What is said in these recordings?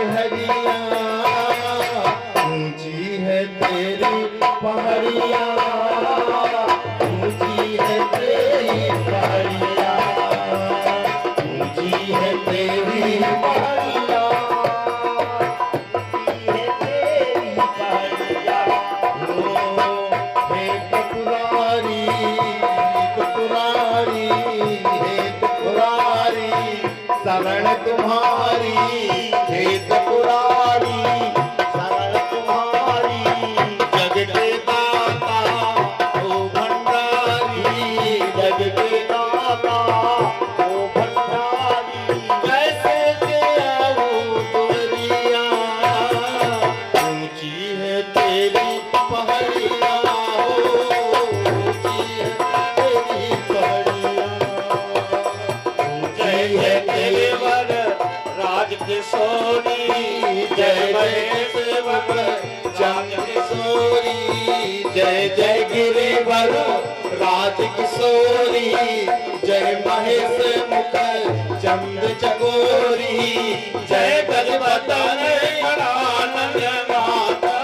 लहरिया, ऊंची है तेरी पहाड़िया, ऊंची है तेरी पहाड़िया, ऊंची है तेरी पहाड़िया, ऊंची है तेरी पहाड़िया। ओ हे त्रिपुरारी, त्रिपुरारी, हे त्रिपुरारी, शरण तुम्हारी, हे त्रिपुरारी, शरण तुम्हारी, जग के दाता ओ भंडारी, जग के दाता ओ भंडारी, कैसे के आऊं दुआरिया, ऊंची है तेरी पहाड़िया, ऊंची है तेरी पहाड़िया, ऊंची है तेरे वर राज किशोरी, जय महेश वर राज किशोरी, जय जय गिरिवर राज किशोरी, जय महेश मुख चंद चकोरी, जय गजबदन खड़ानंद माता,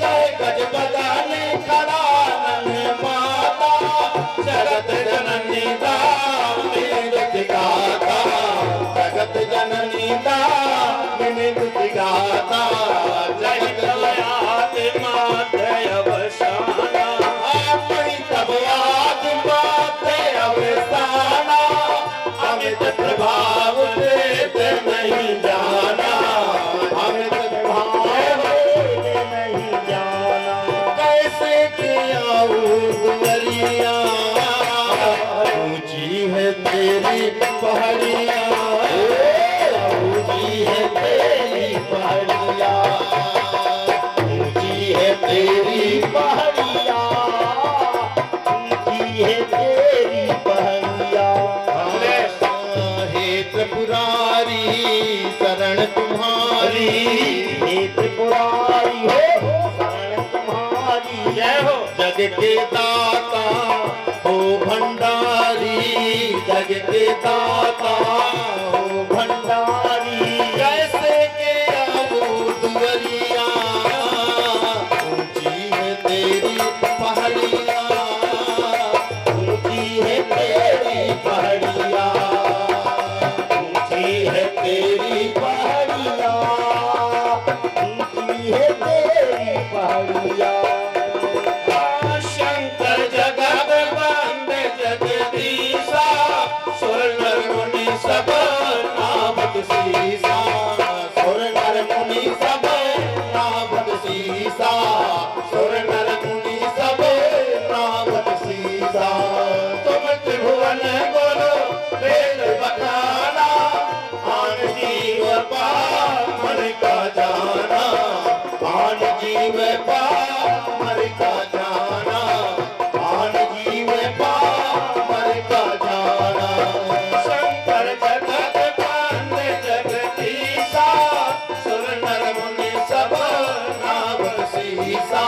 जय गजबदन खड़ानंद माता, जगत जननी दामिनी गाता, जगत जननी दामिनी गाता, जगत याद माते अवसाना, अपनी तब याद माते अवसाना, अमित प्रभाव देते नहीं जाना, अमित प्रभाव देते नहीं जाना, कैसे किया दुआरिया, ऊंची है तेरी पहाड़िया, ऊंची है तेरी पहाड़िया, ऊंची है तेरी पहाड़िया, ऊंची है तेरी पहाड़िया। हे त्रिपुरारी शरण तुम्हारी, हे त्रिपुरारी हो शरण तुम्हारी, जय हो जग के दाता हो भंडारी, जग के दाता हो भंडारी, कैसे के आऊं दुआरिया, ऊंची है तेरी पहाड़िया, ऊंची है तेरी पहाड़िया, ऊंची है तेरी पहाड़िया, ऊंची है तेरी पहाड़िया। शंकर जगत बंद जगदीशा, सुर नर मुनि सब नामक सीसा, सुर नर मुनि सब नामक सीसा, सुर नर मुनि सब नामक सीसा, तुम त्रिभुवन गुरु वेद बखाना, आन जीव पामर का जाना, आन जीव पामर का जाना, आन जीव पामर का जाना, शंकर जगत बंद जगदीशा, सुर नर मुनि सब नामक सीसा,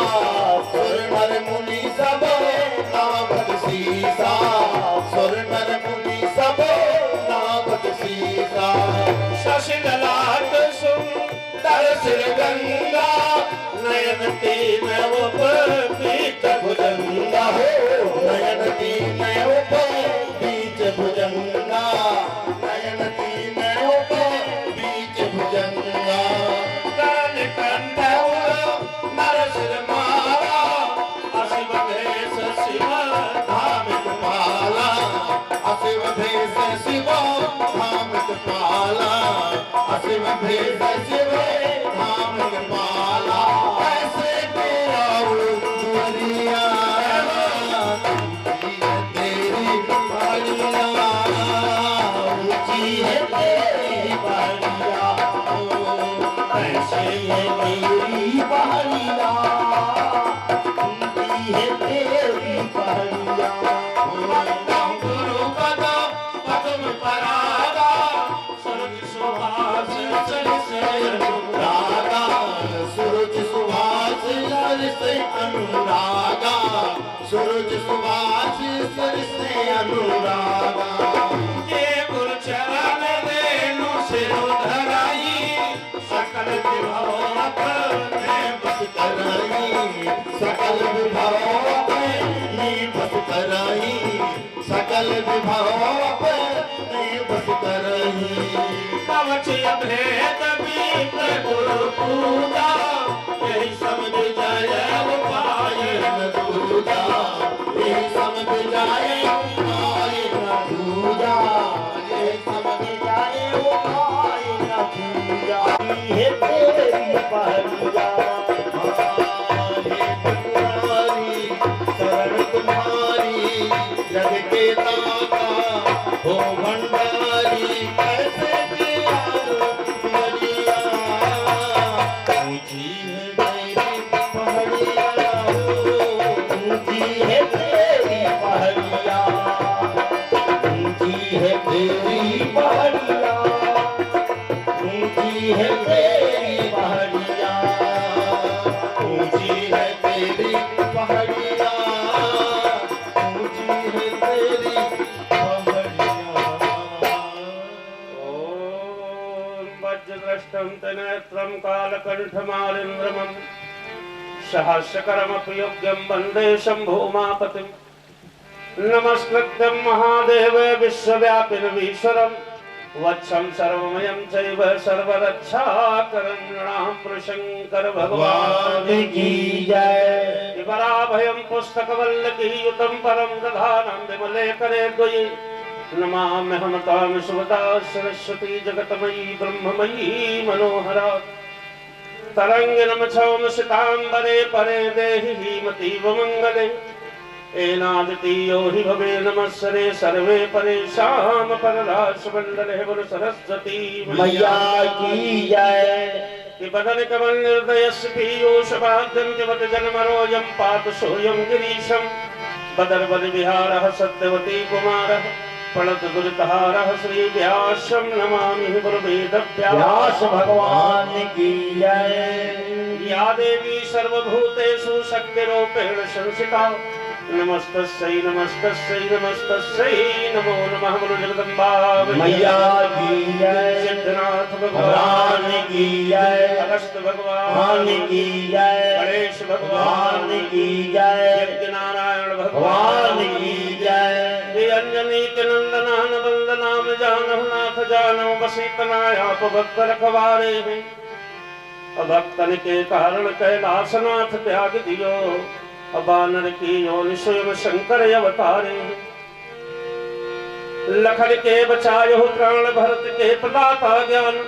सुर नर मुनि सब नामक सीसा, सुर नर मुनि सब नामक सीसा, शशि ललाट सुंदर सिर गंगा, नयन तीन उप बीच भुजंगा, हो नयन तीन उप बीच भुजंगा, नयन तीन उप बीच भुजंगा, करन कंठ नर सिर माला, अशिव भेष शिव धामिक पाला, अशिव भेष शिव धामिक पाला, अशिव भेष शिव धामिक पाला, ऐसे तेरा दुआरिया, ऊंची है तेरी पहाड़िया, ऊंची है तेरी पहाड़िया, ऐसे है तेरी पहाड़िया, ऊंची है तेरी पहाड़िया। गुरु पदा पद्म परागा, सूरज सुभाष सर से अनुरागा, सूरज सुभाष सर से अनुरागा, सूरज सुभाष सर से अनुरागा, ये गुरु चरण रेणु सिर धराई, सकल सकल विभाव अपने बस करही सकल विभाव अपने बस करही कवच भेद विप्र गुरु पूजा यही समझ जाए उपाय न दूजा यही समझ जाए उपाय न दूजा यही समझ जाए उपाय न दूजा हे तेरी पहलिया जग के दाता हो भंडारी कैसे प्यारो प्यारिया ऊंची है तेरी पहाड़िया ऊंची है तेरी पहाड़िया ऊंची है तेरी पहाड़िया ऊंची है तेरी पहाड़िया ऊंची है तेरी पहाड़िया नेत्रं कालकण्ठमालिन्द्रमं सहस्रकरमपि योग्यं वन्दे शम्भुमापतिं नमस्कृत्यं महादेव विश्वव्यापिनमीश्वरं वत्सं सर्वमयं चैव सर्वरक्षाकरं नृणां शंकर भगवान की जय विवराभयं पुस्तकवल्लकी युतं परं दधानं विमले करे द्वयि नमाम्यहं तां सुवदा सरस्वती जगतमयी ब्रह्ममयी मनोहरा तरंगिनमछौम सितांबरे परे देहि हीमतीव मंगले एनादितीयो हि भवे नमस्सरे सर्वे परेशान परदास मंडले बोल सरस्वती मैया की जय कि बदन कमल निर्दयस्य पीयूष भाग्यं जवत जन्मरोऽयं पातु सोऽयं गिरीशं बदर बल विहारः सत्यवती कुमारः प्रणत दुरितहारः श्री व्यासं नमामि गुरुवेदव्यास भगवान की जय या देवी सर्वभूतेषु शक्तिरूपेण संस्थिता नमस्तस्यै नमस्तस्यै नमस्तस्यै नमो नमः गुरु जगदम्बा मैया की जय सिद्धनाथ भगवान की जय अगस्त्य भगवान की जय गणेश भगवान की जय यज्ञनारायण भगवान की जय अंजनी के नंदनान वंदनाम जानहु नाथ जानहु बसीतनायाप भक्त रखवारे हैं भक्तन के कारण कैलाशनाथ त्याग दियो बानर की योनि स्वयं शंकर अवतारे लखन के बचायो प्राण भरत के प्रदाता ज्ञान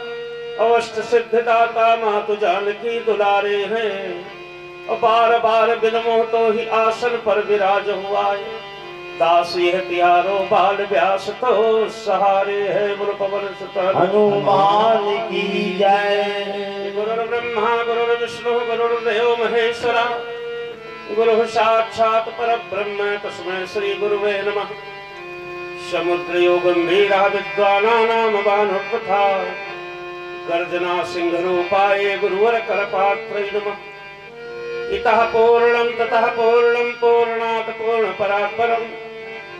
अवश्य सिद्धिदाता मातु जानकी दुलारे हैं बार बार बिनमोह तो ही आसन पर विराज हुआ दासी है तिहारो बाल व्यास तो सहारे है गुरु पवन सुत हनुमान की जय गुरु ब्रह्मा गुरु विष्णु गुरुर्देव महेश्वरा गुरु साक्षात परब्रह्म तस्मै श्री गुरुवे नमः समुद्र गंभीरा विद्वानानां भानुर्तथा गर्जना सिंह रूपाय गुरुवर करपात्रै नमः इतः पूर्णं ततः पूर्णं पूर्णात् पूर्णपरात्परं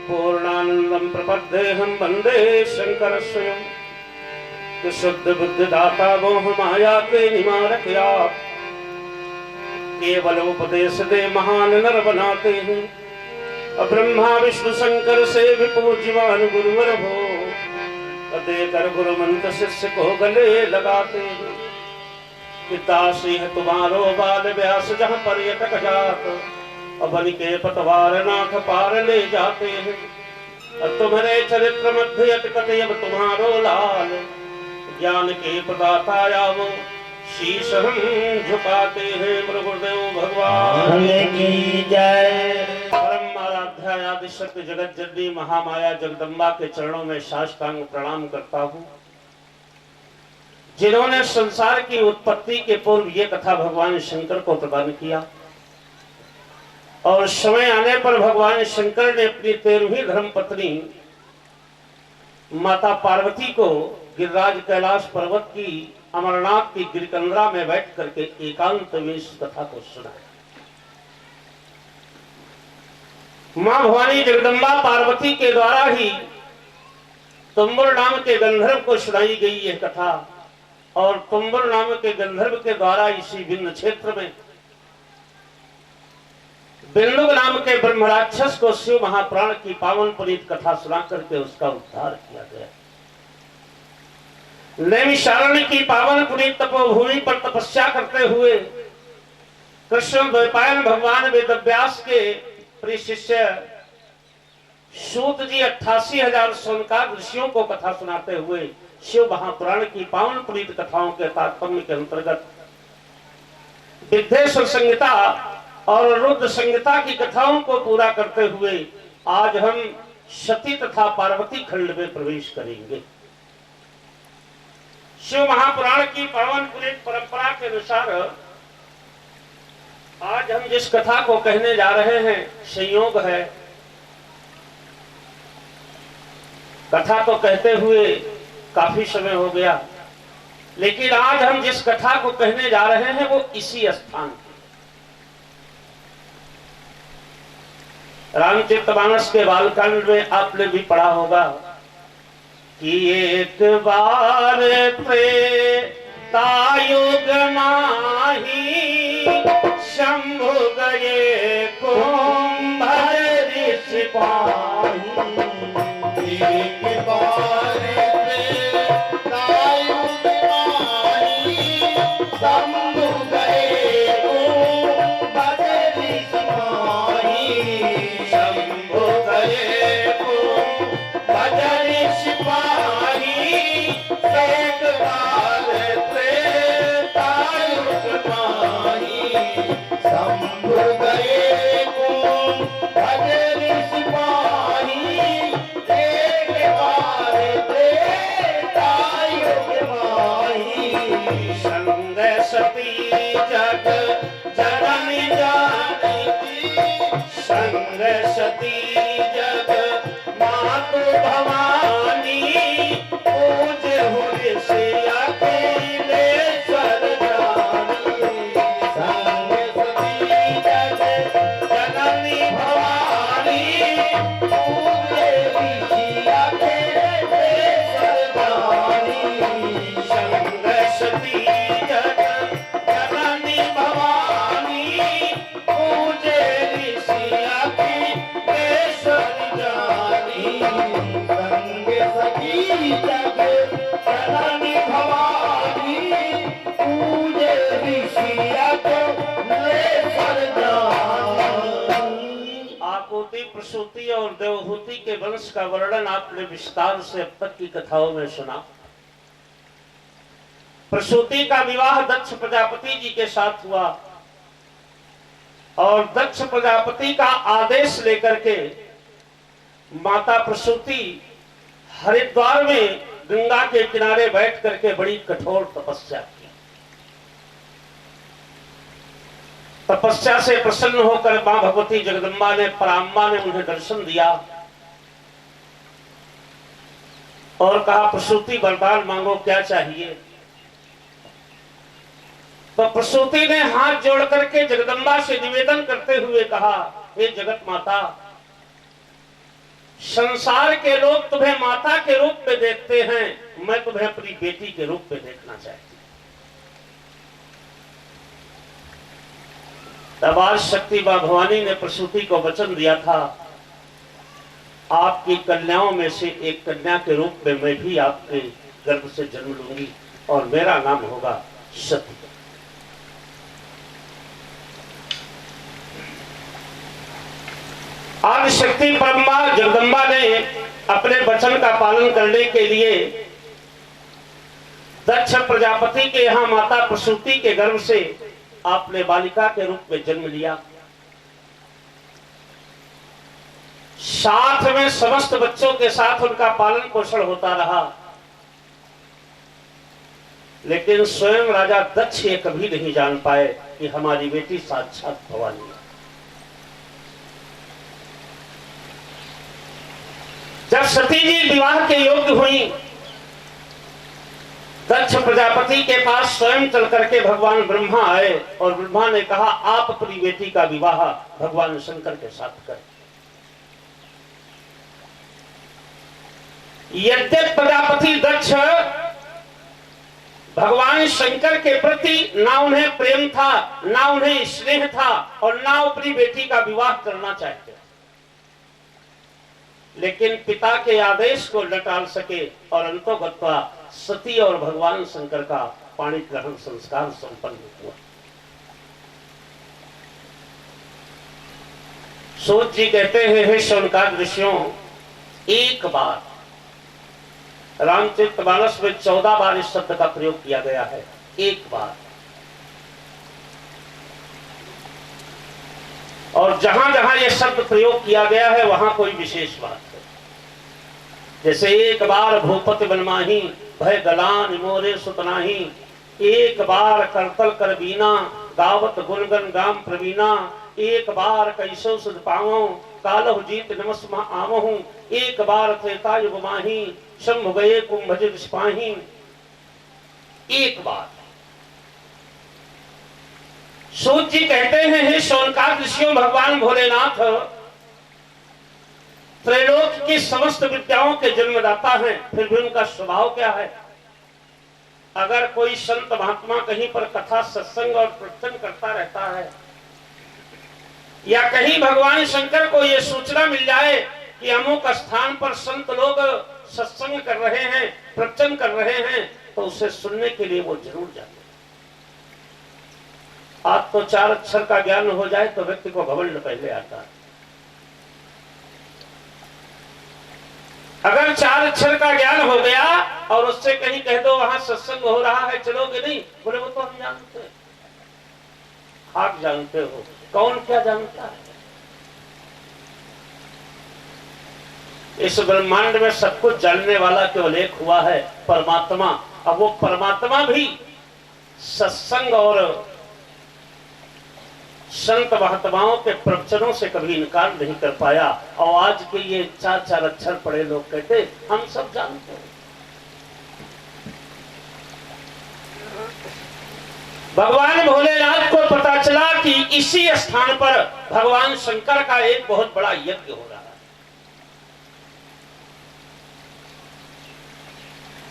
पूर्णानन्दं प्रपद्येऽहं वन्दे शंकर स्वयं शुद्ध बुद्धिदाता मोह माया के निवारक आप केवल उपदेश दे महान नर बनाते हैं ब्रह्मा विष्णु शंकर से भी पूज्यवान गुरुवर हो देकर गुरु मंत्र शिष्य को गले लगाते हैं पिताश्री है तुम्हारो बाल व्यास जहाँ पर्यटक जात बन के पतवार नाथ पार ले जाते हैं तुम्हारे चरित्र मध्य अटकते अब तुम्हारो लाल ज्ञान के प्रदाता आवो शीश हम झुकाते हैं गुरुदेव भगवान की जय परम आराध्या आदि शक्ति जगत जननी महामाया जगदम्बा के चरणों में साष्टांग प्रणाम करता हूँ जिन्होंने संसार की उत्पत्ति के पूर्व ये कथा भगवान शंकर को प्रदान किया और समय आने पर भगवान शंकर ने अपनी 13वीं धर्मपत्नी माता पार्वती को गिरिराज कैलाश पर्वत की अमरनाथ की गिरिकंदरा में बैठ करके एकांत में इस कथा को सुनाया। मां भवानी जगदम्बा पार्वती के द्वारा ही तुम्बुर नाम के गंधर्व को सुनाई गई यह कथा और तुम्बर नाम के गंधर्व के द्वारा इसी विंध्य क्षेत्र में बिंदुक नाम के ब्रह्म राक्षस को शिव महापुराण की पावन पुनीत कथा सुना करके उसका उद्धार किया गया। नैमिषारण्य की पावन पुनीत तपोभूमि पर तपस्या करते हुए कृष्ण द्वैपायन भगवान वेदव्यास के प्रिय शिष्य सूत जी 88,000 सोनकार ऋषियों को कथा सुनाते हुए शिव महापुराण की पावन पुनीत कथाओं के तात्पर्य के अंतर्गत विद्वेश्वर संहिता और रुद्र संहिता की कथाओं को पूरा करते हुए आज हम सती तथा पार्वती खंड में प्रवेश करेंगे। शिव महापुराण की पावन पुनीत परंपरा के अनुसार आज हम जिस कथा को कहने जा रहे हैं संयोग है। कथा तो कहते हुए काफी समय हो गया, लेकिन आज हम जिस कथा को कहने जा रहे हैं वो इसी स्थान की रामचरितमानस के बालकांड में आपने भी पढ़ा होगा कि एक बार त्रेतायुग माही शंभु गए कुंभर ऋषि पाही। एक बार त्रेतायुग माही शंभु गए कुंभर ऋषि पाही। शंभु गए कुंभर ऋषि पाही। एक बार त्रेतायुग माही शंभु गए कुंभर ऋषि पाही। एक बार त्रेतायुग माही संग सती जग जननी जानकी। संग सती जग मातु भवानी। पूज हुए से अखिलेश्वर जानी। संग सती जग जननी भवानी। पूजे ऋषि अखिलेश्वर जानी। संग सती जग जननी भवानी। पूजे ऋषि अखिलेश्वर जानी। संग सती जग जननी भवानी। पूजे ऋषि अखिलेश्वर जानी। आकुति प्रसूति और देवहूति के वंश का वर्णन आपने विस्तार से अब तक की कथाओं में सुना। प्रसूति का विवाह दक्ष प्रजापति जी के साथ हुआ और दक्ष प्रजापति का आदेश लेकर के माता प्रसूति हरिद्वार में गंगा के किनारे बैठ करके बड़ी कठोर तपस्या की। तपस्या से प्रसन्न होकर मां भगवती जगदम्बा ने पराम्बा ने उन्हें दर्शन दिया और कहा प्रसूति वरदान मांगो, क्या चाहिए। तो प्रसूति ने हाथ जोड़ करके जगदम्बा से निवेदन करते हुए कहा, हे जगत माता, संसार के लोग तुम्हें माता के रूप में देखते हैं, मैं तुम्हें अपनी बेटी के रूप में देखना चाहती हूं। तब आज शक्ति मां भवानी ने प्रसूति को वचन दिया था, आपकी कन्याओं में से एक कन्या के रूप में मैं भी आपके गर्भ से जन्म लूंगी और मेरा नाम होगा सती। आज शक्ति ब्रह्मा जगदम्बा ने अपने वचन का पालन करने के लिए दक्ष प्रजापति के यहाँ माता प्रसूति के गर्भ से आपने बालिका के रूप में जन्म लिया। साथ में समस्त बच्चों के साथ उनका पालन पोषण होता रहा, लेकिन स्वयं राजा दक्ष ये कभी नहीं जान पाए कि हमारी बेटी साक्षात भवानी है। जब सती जी विवाह के योग्य हुई, दक्ष प्रजापति के पास स्वयं चल करके भगवान ब्रह्मा आए और ब्रह्मा ने कहा, आप अपनी बेटी का विवाह भगवान शंकर के साथ करें। यद्यप प्रजापति दक्ष भगवान शंकर के प्रति ना उन्हें प्रेम था, ना उन्हें स्नेह था, और ना अपनी बेटी का विवाह करना चाहते। लेकिन पिता के आदेश को न टाल सके और अंतोगत्वा सती और भगवान शंकर का पाणी ग्रहण संस्कार संपन्न हुआ। सूत जी कहते हैं, हे शौनकाद ऋषियों, एक बार रामचरितमानस में 14 बार इस शब्द का प्रयोग किया गया है, एक बार। और जहां जहां यह शब्द प्रयोग किया गया है वहां कोई विशेष बात है। जैसे एक बार भूपति बनमाही भय गलान मोरे सुतनाही, एक बार करतल कर बीना गावत गुणगन गाम प्रवीणा, एक बार कैसो सुध पावो कालहु जीत नमस्मा आवहूं, एक बार त्रेता युग माही शंभु गए कुंभज सिपाही। एक बार। सूत जी कहते हैं, हे शौनकाद ऋषियों, भगवान भोलेनाथ त्रैलोक की समस्त विद्याओं के जन्मदाता हैं, फिर भी उनका स्वभाव क्या है? अगर कोई संत महात्मा कहीं पर कथा सत्संग और प्रवचन करता रहता है, या कहीं भगवान शंकर को यह सूचना मिल जाए कि अमुक स्थान पर संत लोग सत्संग कर रहे हैं, प्रवचन कर रहे हैं, तो उसे सुनने के लिए वो जरूर जाते। आज तो 4 अक्षर का ज्ञान हो जाए तो व्यक्ति को घमंड पहले आता है। अगर 4 अक्षर का ज्ञान हो गया और उससे कहीं कह दो वहां सत्संग हो रहा है, चलोगे नहीं? बोले वो तो हम जानते हैं। आप जानते हो, कौन क्या जानता है? इस ब्रह्मांड में सब कुछ जानने वाला केवल एक हुआ है, परमात्मा। अब वो परमात्मा भी सत्संग और संत महात्माओं के प्रवचनों से कभी इनकार नहीं कर पाया। और आज के ये 4 अक्षर पढ़े लोग कहते हम सब जानते हैं। भगवान भोलेनाथ को पता चला कि इसी स्थान पर भगवान शंकर का एक बहुत बड़ा यज्ञ हो रहा है।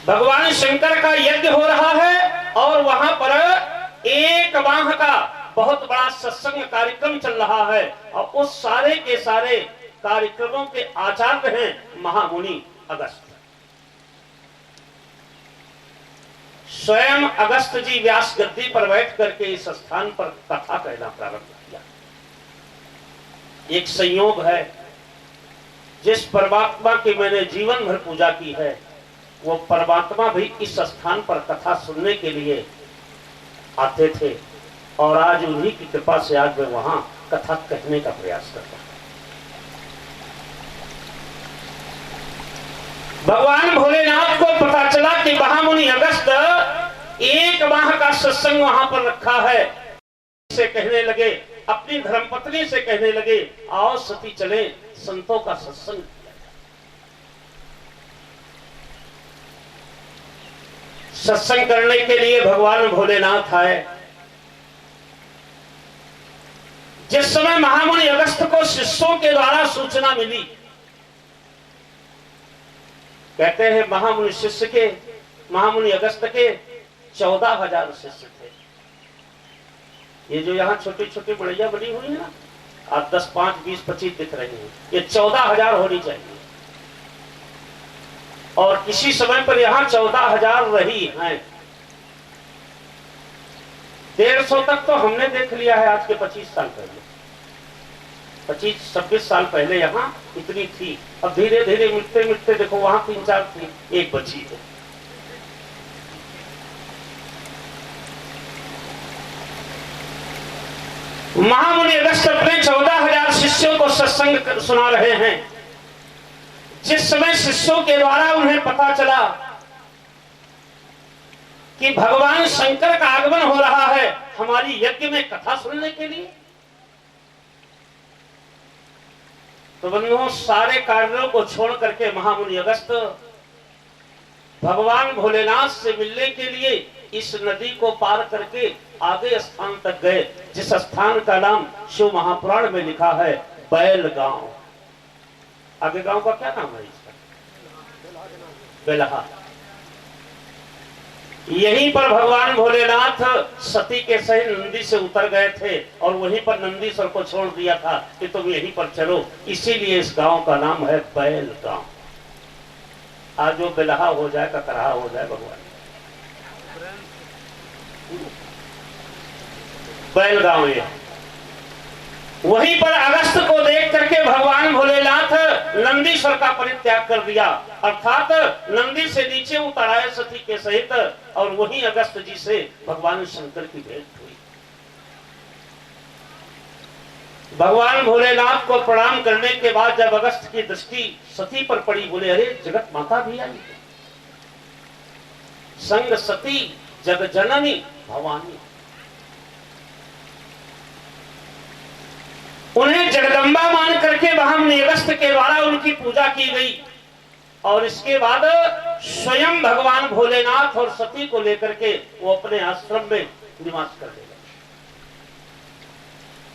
भगवान शंकर का यज्ञ हो रहा है और वहां पर एक माह का बहुत बड़ा सत्संग कार्यक्रम चल रहा है। और उस सारे के सारे कार्यक्रमों के आचार्य हैं महामुनि अगस्त। स्वयं अगस्त जी व्यास गद्दी पर बैठ करके इस स्थान पर कथा कहना प्रारंभ किया। एक संयोग है, जिस परमात्मा की मैंने जीवन भर पूजा की है, वो परमात्मा भी इस स्थान पर कथा सुनने के लिए आते थे। और आज उन्हीं की कृपा से आज मैं वहां कथा कहने का प्रयास करता हूं। भगवान भोलेनाथ को पता चला कि महामुनि अगस्त एक माह का सत्संग वहां पर रखा है। से कहने लगे, अपनी धर्मपत्नी से कहने लगे, आओ सती चले, संतों का सत्संग किया जाए। सत्संग करने के लिए भगवान भोलेनाथ आए। जिस समय महामुनि अगस्त को शिष्यों के द्वारा सूचना मिली, कहते हैं महामुनि अगस्त के 14,000 शिष्य थे। ये जो यहाँ छोटी छोटी बढ़िया बनी हुई है ना, आप 10, 5, 20, 25 दिख रही हैं, ये 14,000 होनी चाहिए। और किसी समय पर यहाँ 14,000 रही हैं। 150 तक तो हमने देख लिया है आज के 25 साल पहले। 25-26 साल पहले यहाँ इतनी थी। अब धीरे धीरे मिटते मिटते देखो वहां 3-4 थी, एक बची है। महामुनि अगस्त अपने 14,000 शिष्यों को सत्संग सुना रहे हैं। जिस समय शिष्यों के द्वारा उन्हें पता चला कि भगवान शंकर का आगमन हो रहा है हमारी यज्ञ में कथा सुनने के लिए, तो बंधुओं सारे कार्यों को छोड़ करके महामुनि अगस्त भगवान भोलेनाथ से मिलने के लिए इस नदी को पार करके आगे स्थान तक गए, जिस स्थान का नाम शिव महापुराण में लिखा है बैल गांव। आगे गांव का क्या नाम है इसका? बेलहा। यहीं पर भगवान भोलेनाथ सती के सही नंदी से उतर गए थे और वहीं पर नंदीश्वर को छोड़ दिया था कि तुम यहीं पर चलो। इसीलिए इस गांव का नाम है बैल गांव। आज जो बिलहा हो जाए, ककरहा हो जाए, भगवान बैल गांव ये। वहीं पर अगस्त को देख करके भगवान भोलेनाथ नंदीश्वर का परित्याग कर दिया, अर्थात नंदी से नीचे उतर आए सती के सहित, और वहीं अगस्त जी से भगवान शंकर की भेंट हुई। भगवान भोलेनाथ को प्रणाम करने के बाद जब अगस्त की दृष्टि सती पर पड़ी, बोले अरे जगत माता भी आई, संग सती जग जननी भवानी। उन्हें जगदम्बा मान करके वहां अगस्त के द्वारा उनकी पूजा की गई, और इसके बाद स्वयं भगवान भोलेनाथ और सती को लेकर के वो अपने आश्रम में निवास कर गए।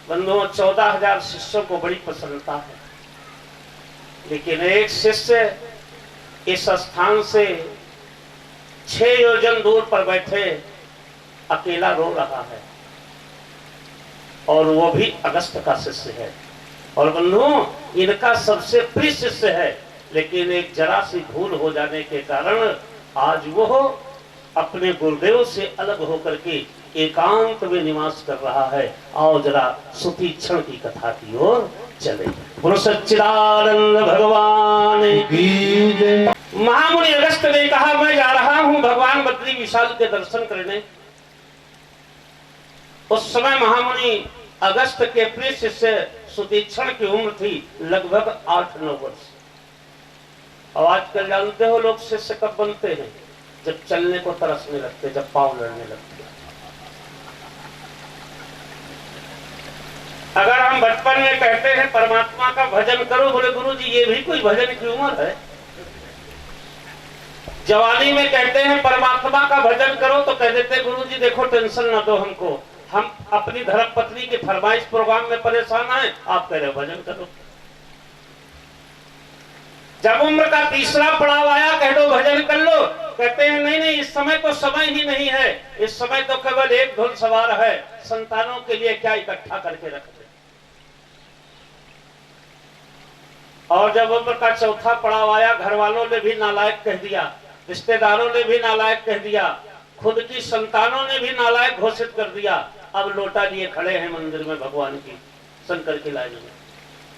बंधुओं, 14,000 शिष्यों को बड़ी प्रसन्नता है, लेकिन एक शिष्य इस स्थान से 6 योजन दूर पर बैठे अकेला रो रहा है, और वो भी अगस्त का शिष्य है। और बंधुओं, इनका सबसे प्रिय शिष्य है, लेकिन एक जरा सी भूल हो जाने के कारण आज वो अपने गुरुदेव से अलग होकर के एकांत में निवास कर रहा है। आओ जरा सुतीक्षण की कथा की ओर चले। बोलो सच्चिदानंद भगवान की जय। महामुनि अगस्त ने कहा, मैं जा रहा हूं भगवान बद्री विशाल के दर्शन करने। उस समय महामुनि अगस्त के प्रिय शिष्य सुतीक्षण की उम्र थी लगभग 8-9 वर्ष। और आजकल जानते हो लोग शिष्य कब बनते हैं? जब चलने को तरसने लगते, जब पांव लड़ने लगते। अगर हम बचपन में कहते हैं परमात्मा का भजन करो, बोले गुरु जी ये भी कोई भजन की उम्र है? जवानी में कहते हैं परमात्मा का भजन करो, तो कह देते गुरु जी देखो टेंशन ना दो हमको, हम अपनी धर्म पत्नी के फरमाइश प्रोग्राम में परेशान हैं, आप कह रहे भजन करो। जब उम्र का तीसरा पड़ाव आया, कह दो भजन कर लो, कहते हैं नहीं नहीं इस समय तो समय ही नहीं है, इस समय तो केवल एक धुन सवार है, संतानों के लिए क्या इकट्ठा करके रख दे। और जब उम्र का चौथा पड़ाव आया, घर वालों ने भी नालायक कह दिया, रिश्तेदारों ने भी नालायक कह दिया, खुद की संतानों ने भी नालायक घोषित कर दिया। अब लोटा लिए खड़े हैं मंदिर में भगवान की शंकर की लाइन में।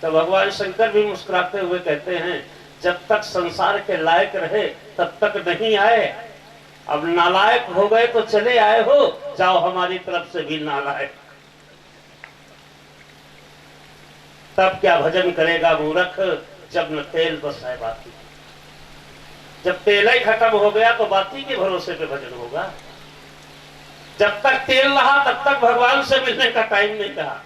तो भगवान शंकर भी मुस्कुराते हुए कहते हैं, जब तक संसार के लायक रहे तब तक नहीं आए, अब नालायक हो गए तो चले आए हो, जाओ हमारी तरफ से भी नालायक। तब क्या भजन करेगा मूर्ख, जब न तेल बस है बाती। जब तेल ही खत्म हो गया तो बाती के भरोसे पे भजन होगा। जब तक तेल रहा तब तक भगवान से मिलने का टाइम नहीं रहा।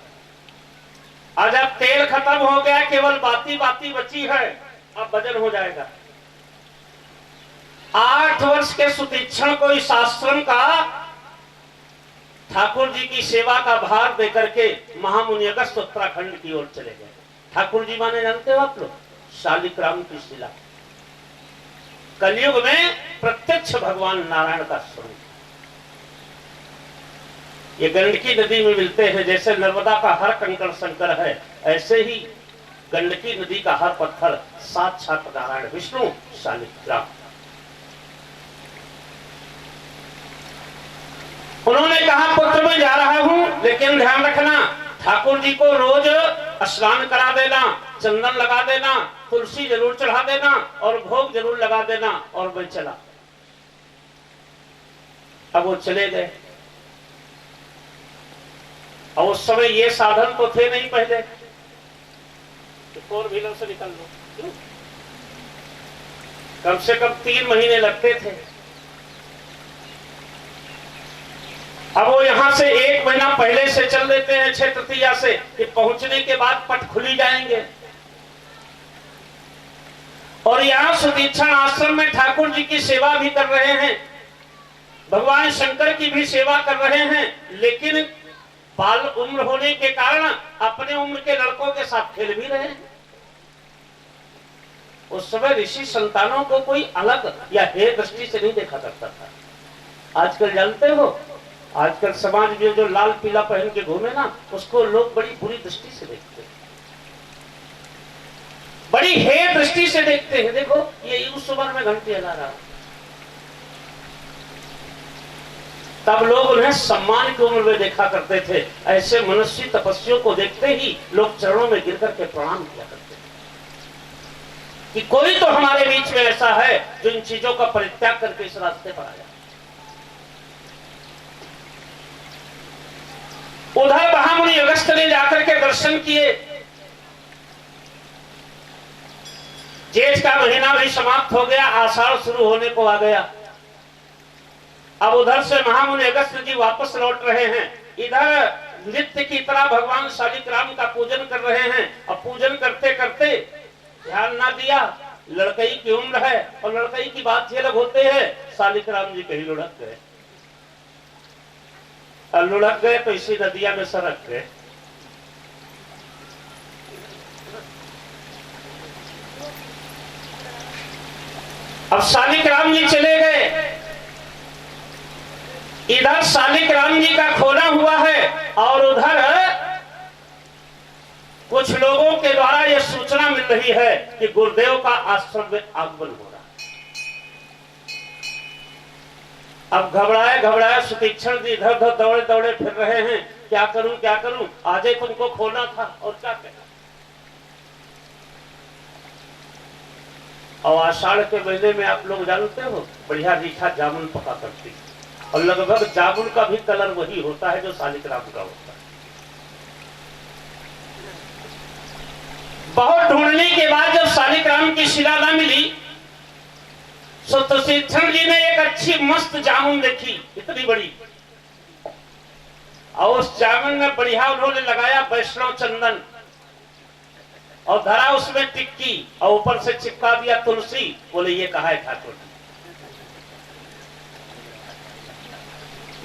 आज अब तेल खत्म हो गया, केवल बाती बाती बची है, अब भजन हो जाएगा। 8 वर्ष के सुतीक्षण को इस आश्रम का ठाकुर जी की सेवा का भार देकर के महामुनि अगस्त उत्तराखंड की ओर चले गए। ठाकुर जी माने जानते हो आप लोग? शालिग्राम की शिला। कलयुग में प्रत्यक्ष भगवान नारायण का स्वरूप। ये गंडकी नदी में मिलते हैं। जैसे नर्मदा का हर कंकड़ शंकर है, ऐसे ही गंडकी नदी का हर पत्थर साक्षात नारायण विष्णु शालिग्राम। उन्होंने कहा, पुत्र मैं जा रहा हूं, लेकिन ध्यान रखना ठाकुर जी को रोज स्नान करा देना, चंदन लगा देना, तुलसी जरूर चढ़ा देना और भोग जरूर लगा देना। और मैं चला। अब वो चले गए। और उस समय ये साधन तो थे नहीं पहले, 4 व्हीलर से निकल लो, कम से कम 3 महीने लगते थे। अब वो यहां से 1 महीना पहले से चल देते हैं, 6 तृतीया से, कि पहुंचने के बाद पट खुली जाएंगे। और यहां सुतीक्षण आश्रम में ठाकुर जी की सेवा भी कर रहे हैं, भगवान शंकर की भी सेवा कर रहे हैं, लेकिन बाल उम्र होने के कारण अपने उम्र के लड़कों के साथ खेल भी रहे हैं। उस समय ऋषि संतानों को कोई अलग या हे दृष्टि से नहीं देखा करता था। आजकल जानते हो, आजकल समाज में जो लाल पीला पहन के घूमे ना, उसको लोग बड़ी बुरी दृष्टि से देखते हैं, बड़ी हे दृष्टि से देखते हैं। देखो ये उस उम्र में घंटी लगा रहा, तब लोग उन्हें सम्मान की उम्र में देखा करते थे। ऐसे मनुष्य तपस्वियों को देखते ही लोग चरणों में गिर करके प्रणाम किया करते थे कि कोई तो हमारे बीच में ऐसा है जो इन चीजों का परित्याग करके इस रास्ते पर आया। उधर महामुनि अगस्त्य ने जाकर के दर्शन किए। जेठ का महीना भी समाप्त हो गया, आषाढ़ शुरू होने को आ गया। अब उधर से महामुनि अगस्त्य जी वापस लौट रहे हैं, इधर नित्य की तरह भगवान शालिग्राम का पूजन कर रहे हैं। अब पूजन करते करते ध्यान ना दिया, लड़कई की उम्र है और लड़कई की बात ये अलग होते हैं, शालिग्राम जी कहीं लुढ़क गए, और लुढ़क गए तो इसी नदिया में सरक गए। अब शालिग्राम जी चले गए, इधर शालिग्राम जी का खोना हुआ है और उधर कुछ लोगों के द्वारा यह सूचना मिल रही है कि गुरुदेव का आश्रम में आगमन हो रहा है। अब घबराए घबराए सुतीक्षण जी इधर उधर दौड़े दौड़े फिर रहे हैं, क्या करूं, आज ही तुमको खोना था और क्या कहना। और आषाढ़ के महीने में आप लोग जानते हो बढ़िया रीठा जामुन पका करती है, और लगभग जामुन का भी कलर वही होता है जो शालिग्राम का होता है। बहुत ढूंढने के बाद जब शालिग्राम की शिला न मिली, तो सुतीक्षण जी ने एक अच्छी मस्त जामुन देखी, इतनी बड़ी, और उस जामुन में बढ़िया उन्होंने लगाया वैष्णव चंदन और धरा उसमें टिक्की और ऊपर से चिपका दिया तुलसी। बोले ये कहा है ठाकुर।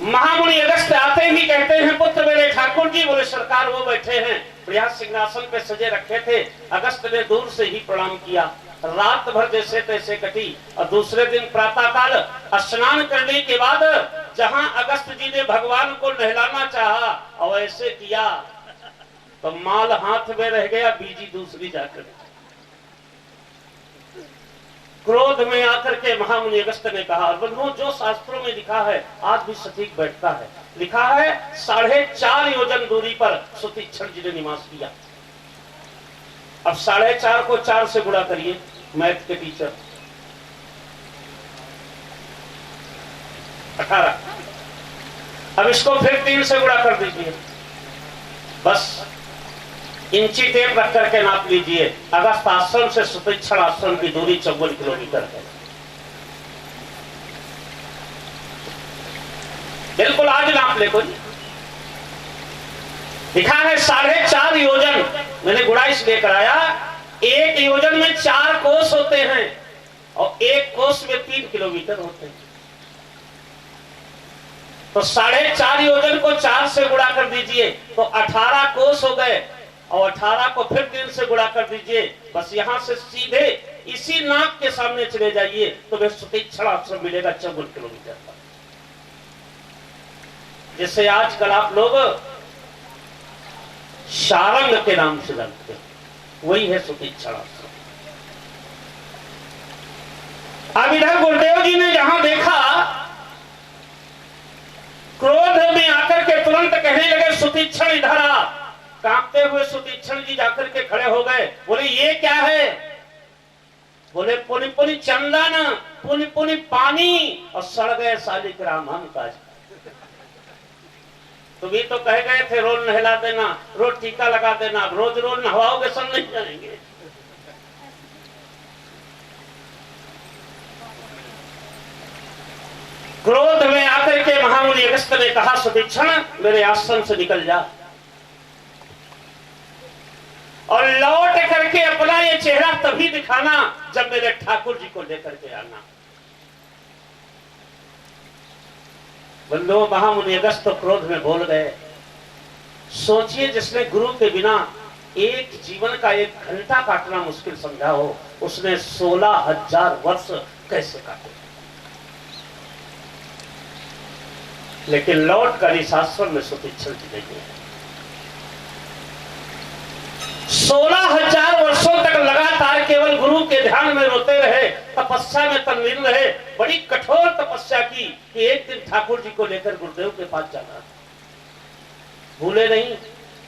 महामुनि अगस्त्य आते ही कहते हैं पुत्र मेरे ठाकुर जी। बोले सरकार वो बैठे हैं, बढ़िया सिंहासन पे सजे रखे थे। अगस्त्य ने दूर से ही प्रणाम किया। रात भर जैसे तैसे कटी और दूसरे दिन प्रातः काल स्नान करने के बाद जहां अगस्त्य जी ने भगवान को नहलाना चाहा और ऐसे किया तो माल हाथ में रह गया, बीजी दूसरी जाकर। क्रोध में आकर के महामुनि अगस्त्य ने कहा, बंधुओं जो शास्त्रों में लिखा है आज भी सटीक बैठता है। लिखा है 4.5 योजन दूरी पर सुतीक्षण जी ने निवास किया। अब 4.5 को 4 से गुणा करिए, मैथ के टीचर, 18। अब इसको फिर 3 से गुणा कर दीजिए, बस इंची टेप रख करके नाप लीजिए। अगस्त आश्रम से सुतीक्षण आश्रम की दूरी 54 किलोमीटर है। बिल्कुल आज नाप ले कोई। लिखा है 4.5 योजन, मैंने गुणा इसलिए कराया, 1 योजन में 4 कोस होते हैं और 1 कोस में 3 किलोमीटर होते हैं। तो 4.5 योजन को 4 से गुणा कर दीजिए तो 18 कोस हो गए और 18 को फिर 3 से गुणा कर दीजिए। बस यहां से सीधे इसी नाक के सामने चले जाइए तो वे सुतीक्षण आश्रम मिलेगा 54 किलोमीटर पर, जिसे आजकल आप लोग शारंग के नाम से जानते हैं, वही है सुतीक्षण आश्रम। अब इधर गुरुदेव जी ने जहां देखा, क्रोध में आकर के तुरंत कहने लगे सुतीक्षण इधर आ। कांपते हुए सुतीक्षण जी जाकर के खड़े हो गए। बोले ये क्या है? बोले पुनि पुनि चंदन, पुनि पुनि पानी और सड़ गए शालिग्राम हम का। तुम्ही तो कह गए थे रोज नहला देना, रोज टीका लगा देना, रोज रोज नहवाओगे सब नहीं जाएंगे। क्रोध में आकर के महामुनि अगस्त्य ने कहा सुतीक्षण मेरे आश्रम से निकल जा और लौट करके अपना ये चेहरा तभी दिखाना जब मेरे ठाकुर जी को लेकर के आना। बंधुओं महामुनि अगस्त्य क्रोध में बोल गए। सोचिए जिसने गुरु के बिना एक जीवन का 1 घंटा काटना मुश्किल समझा हो, उसने 16,000 वर्ष कैसे काटे। लेकिन लौट कर इस आश्रम में सुतीक्षण की नहीं है। 16,000 वर्षों तक लगातार केवल गुरु के ध्यान में रोते रहे, तपस्या में तल्लीन रहे, बड़ी कठोर तपस्या की कि एक दिन ठाकुर जी को लेकर गुरुदेव के पास जाना। भूले नहीं,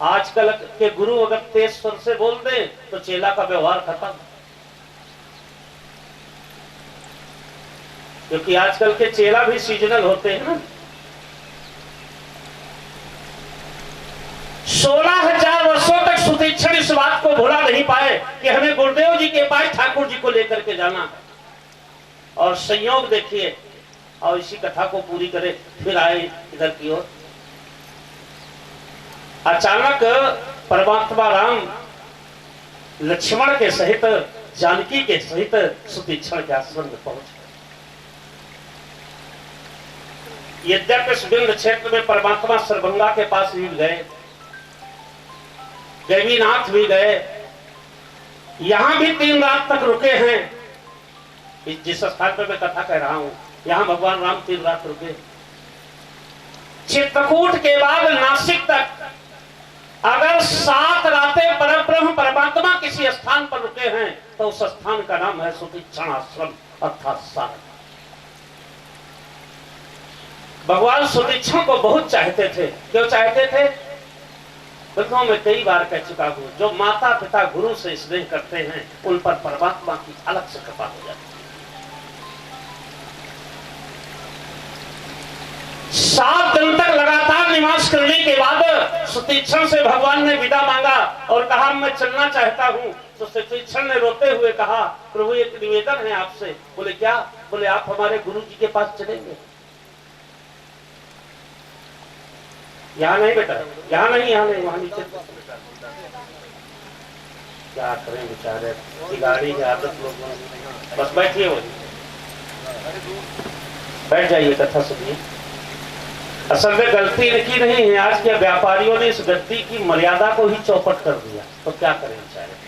आजकल के गुरु अगर तेज स्वर से बोल दे तो चेला का व्यवहार खत्म, क्योंकि आजकल के चेला भी सीजनल होते हैं ना। 16,000 वर्षों तक सुतीक्षण इस बात को भुला नहीं पाए कि हमें गुरुदेव जी के पास ठाकुर जी को लेकर के जाना। और संयोग देखिए, और इसी कथा को पूरी करे फिर आए इधर की ओर। अचानक परमात्मा राम लक्ष्मण के सहित, जानकी के सहित सुतीक्षण के आश्रम में पहुंच गए। यद्यपि इस बिंद क्षेत्र में परमात्मा सरभंगा के पास भी गए, गैवीनाथ भी गए, यहां भी 3 रात तक रुके हैं। जिस स्थान पर मैं कथा कह रहा हूं, यहां भगवान राम 3 रात रुके। चित्रकूट के बाद नासिक तक अगर 7 रातें परब्रह्म परमात्मा किसी स्थान पर रुके हैं तो उस स्थान का नाम है सुतीक्षण आश्रम अर्थात सारनाथ। भगवान सुतीक्षण को बहुत चाहते थे। क्यों चाहते थे? बिल्कुल मैं कई बार कह चुका हूं, जो माता पिता गुरु से स्नेह करते हैं उन पर परमात्मा की अलग से कृपा हो जाती है। 7 दिन तक लगातार निवास करने के बाद सुतीक्षण से भगवान ने विदा मांगा और कहा मैं चलना चाहता हूं। तो सुतीक्षण ने रोते हुए कहा, प्रभु एक निवेदन है आपसे। बोले क्या? बोले आप हमारे गुरु जी के पास चलेंगे? यहाँ नहीं बेटा, यहाँ नहीं, वहां नीचे। क्या करें बेचारे, गाड़ी की आदत लोग। बस बैठिए, वो बैठ जाइए, कथा सुनिए। असल में गलती इनकी नहीं है, आज के व्यापारियों ने इस गद्दी की मर्यादा को ही चौपट कर दिया। तो क्या करें बेचारे।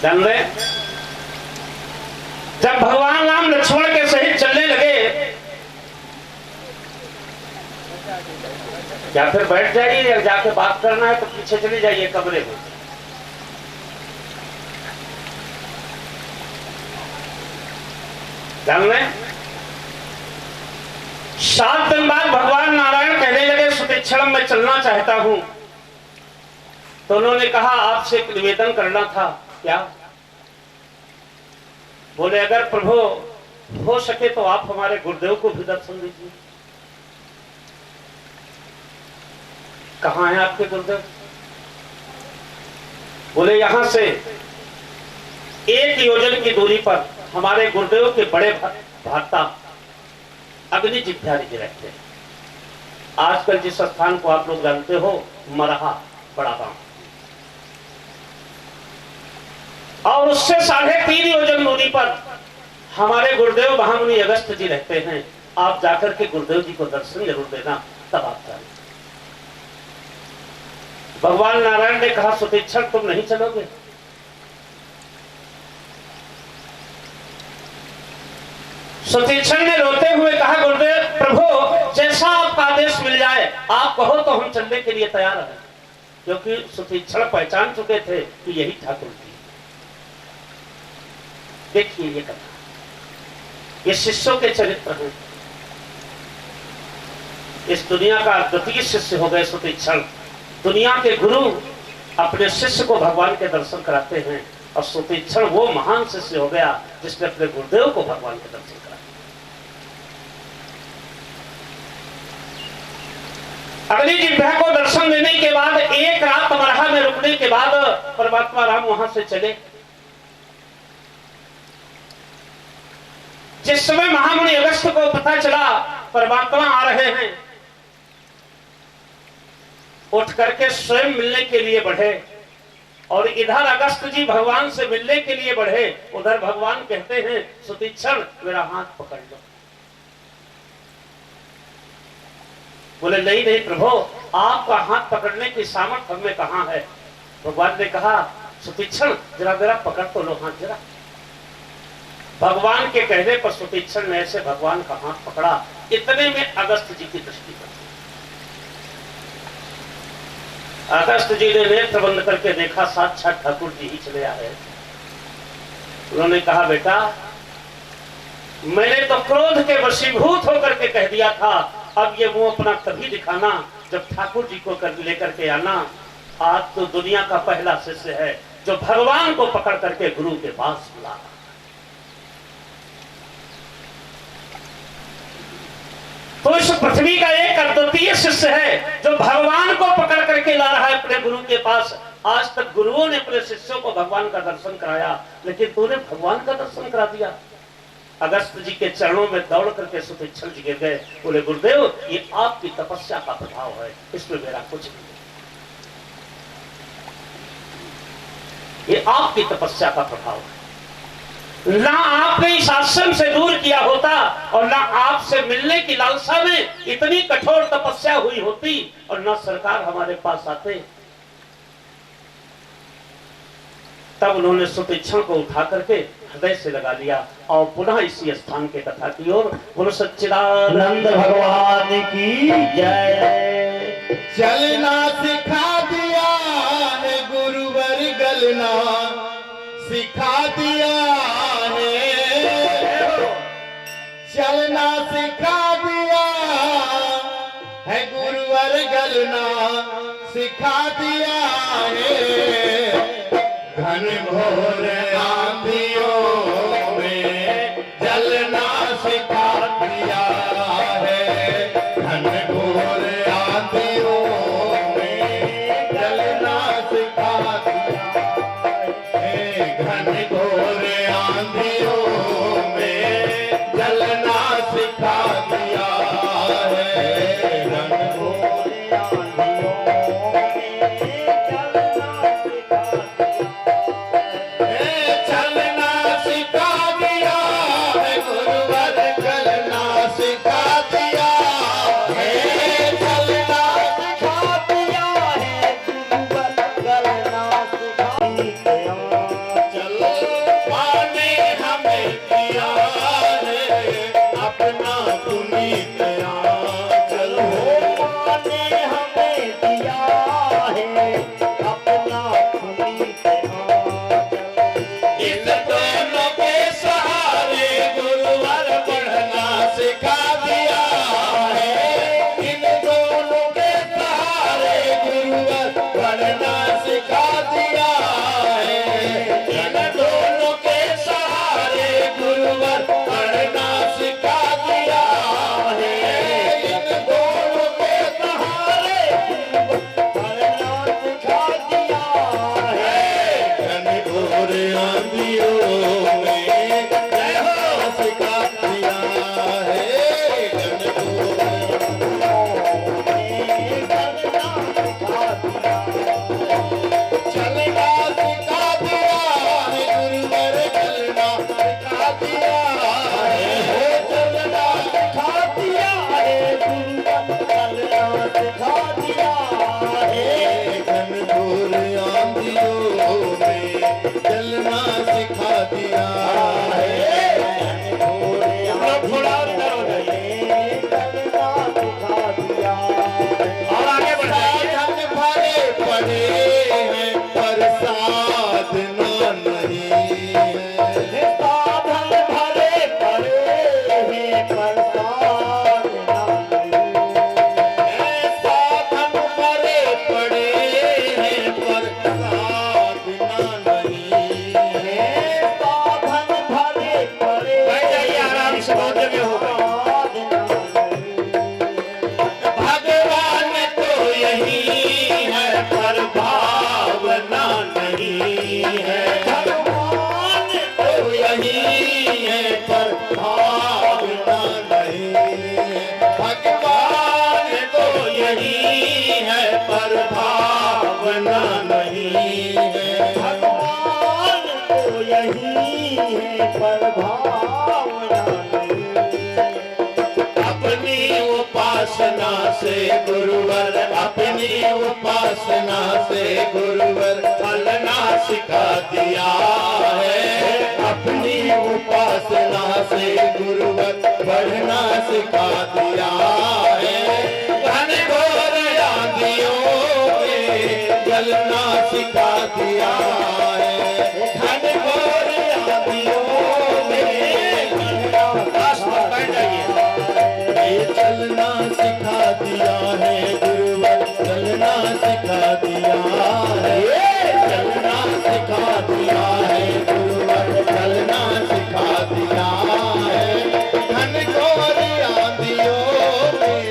जान रहे, जब भगवान राम लक्ष्मण के सहित चलने लगे, या फिर बैठ जाइए या जाके बात करना है तो पीछे चले जाइए कमरे में। जान रहे, 7 दिन बाद भगवान नारायण कहने लगे सुतीक्षण में चलना चाहता हूं। तो उन्होंने कहा आपसे एक निवेदन करना था। क्या? बोले अगर प्रभु हो सके तो आप हमारे गुरुदेव को भी दर्शन दीजिए। कहां है आपके गुरुदेव? बोले यहां से 1 योजन की दूरी पर हमारे गुरुदेव के बड़े भ्राता अग्नि जित्यादि जी रहते हैं। आजकल जिस स्थान को आप लोग जानते हो, मरहा बड़ा गांव, और उससे 3.5 योजन दूरी पर हमारे गुरुदेव महामुनि अगस्त जी रहते हैं। आप जाकर के गुरुदेव जी को दर्शन जरूर देना, तब आप जाए। भगवान नारायण ने कहा सुतीक्षण तुम नहीं चलोगे? सुतीक्षण ने रोते हुए कहा गुरुदेव प्रभु जैसा आपका आदेश मिल जाए, आप कहो तो हम चलने के लिए तैयार हैं। क्योंकि सुतीक्षण पहचान चुके थे कि यही ठाकुर जी। देखिए ये कथा, ये शिष्यों के चरित्र हैं। इस दुनिया का द्वितीय शिष्य हो गए सुतीक्षण। दुनिया के गुरु अपने शिष्य को भगवान के दर्शन कराते हैं, और सुतीक्षण वो महान शिष्य हो गया जिसने अपने गुरुदेव को भगवान के दर्शन कराए। अग्नि जिह्वा को दर्शन देने के बाद 1 रात मरहा में रुकने के बाद परमात्मा राम वहां से चले। जिस समय महामुनि अगस्त को पता चला परमात्मा आ रहे हैं, उठ करके स्वयं मिलने के लिए बढ़े। और इधर अगस्त जी भगवान से मिलने के लिए बढ़े, उधर भगवान कहते हैं सुतीक्षण मेरा हाथ पकड़ लो। बोले नहीं नहीं प्रभु, आपका हाथ पकड़ने की सामर्थ्य हमें कहां है। भगवान ने कहा सुतीक्षण जरा मेरा पकड़ तो लो हाथ जरा। भगवान के कहने पर सुतीक्षण ने ऐसे भगवान का हाथ पकड़ा। इतने में अगस्त जी की दृष्टि पड़ी। अगस्त जी ने नेत्र बंद करके देखा, साक्षात ठाकुर जी ही चले आ रहे। उन्होंने कहा, बेटा मैंने तो क्रोध के वशीभूत होकर के कह दिया था, अब ये मुंह अपना तभी दिखाना जब ठाकुर जी को लेकर के आना। आज तो दुनिया का पहला शिष्य है जो भगवान को पकड़ करके गुरु के पास बुला। तो इस पृथ्वी का एक अद्वितीय शिष्य है जो भगवान को पकड़ करके ला रहा है अपने गुरु के पास। आज तक गुरुओं ने अपने शिष्यों को भगवान का दर्शन कराया, लेकिन तूने भगवान का दर्शन करा दिया। अगस्त जी के चरणों में दौड़ करके सुतीक्षण जी गिर गए। बोले, गुरुदेव ये आपकी तपस्या का प्रभाव है, इसमें मेरा कुछ नहीं, ये आपकी तपस्या का प्रभाव है। ना आपने इस आश्रम से दूर किया होता और ना आपसे मिलने की लालसा में इतनी कठोर तपस्या हुई होती और ना सरकार हमारे पास आते। तब उन्होंने सुतीक्षण को उठा करके हृदय से लगा लिया और पुनः इसी स्थान के कथा की ओर। बोलो सच्चिदानंद भगवान की जय। चलना सिखा दिया है गुरुवर, गलना सिखा दिया है, चलना सिखा दिया है गुरुवर, गलना सिखा दिया है। घन घोर आंधियों में जलना सिखा दिया है, घन घोर आंधियों में जलना सिखा दिया है, घन घोर आंधियों में जलना सिखा दिया है, घन घोर आंधियों में जलना सिखा से गुरुवर, अपनी उपासना से गुरुवर फलना सिखा दिया है। अपनी उपासना से गुरुवर बढ़ना सिखा दिया है। घन घोर आंधियों में जलना सिखा दिया है। घन घोर आंधियों में ये चलना सिखा दिया है गुरुवर चलना सिखा दिया है। चलना सिखा दिया है गुरुवर चलना सिखा दिया है। घन घोर आंधियों में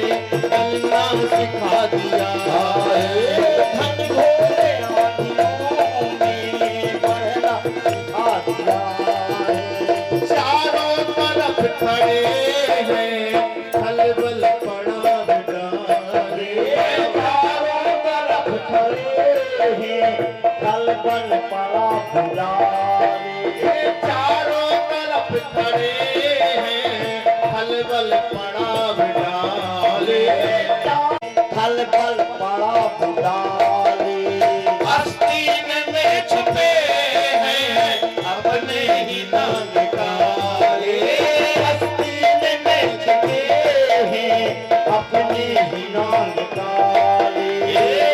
चलना सिखा दिया है। घन घोर आंधियों में बढ़ना सिखा दिया है। चारों तरफ खड़े हैं खलबल पड़ा बिडारे। चारों तरफ खड़े हैं खलबल पड़ा बिडारे। चारों तरफ खड़े हैं खलबल पड़ा बिडारे। खलबल पड़ा बिडारे। आस्तीन में छुपे हैं अपने ही नाम निकाले। आस्तीन में छुपे हैं अपने ही नाम निकाले।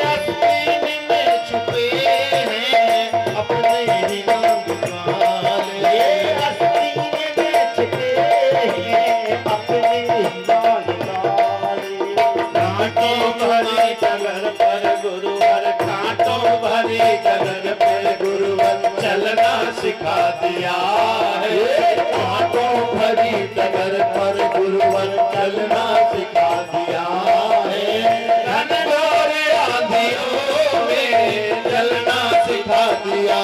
आस्तीन में छुपे हैं अपने ही नाम निकाले। आस्तीन में छुपे हैं अपने ही नाम निकाले। कांटों भरी डगर पर गुरुवर कांटों भरी डगर पर गुरुवर चलना सिखा दिया है। कांटों भरी डगर पर गुरुवर चलना सिखा दिया है। घन घोर आंधियों में चलना सिखा दिया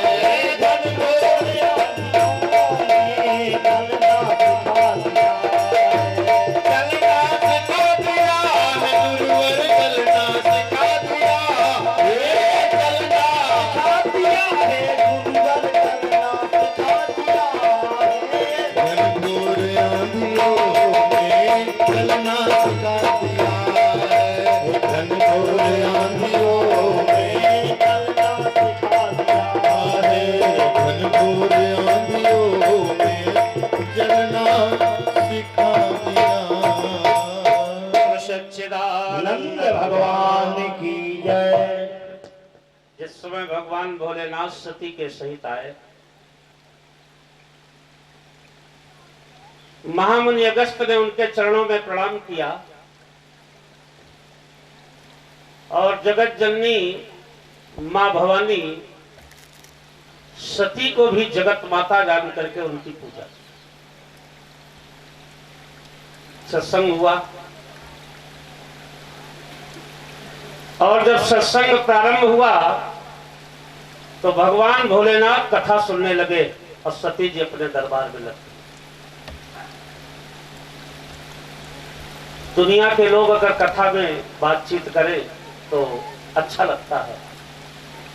है। घन घोर आंधियों में चलना सिखा दिया है। चलना सिखा दिया है गुरुवर चलना सिखा दिया है। चलना सिखा दिया है गुरुवर चलना सिखा दिया है। घन घोर आंधियों में चलना सिखा दिया है। घन घोर आंधियों में चलना सिखा दिया है। घन घोर आंधियों में चलना सिखा दिया। सच्चिदानंद भगवान की जय। जिस समय भगवान भोलेनाथ सती के सहित आए, महामुनि अगस्त ने उनके चरणों में प्रणाम किया और जगत जननी मां भवानी सती को भी जगत माता जान करके उनकी पूजा। सत्संग हुआ और जब सत्संग प्रारंभ हुआ तो भगवान भोलेनाथ कथा सुनने लगे और सती जी अपने दरबार में लग। दुनिया के लोग अगर कथा में बातचीत करें तो अच्छा लगता है,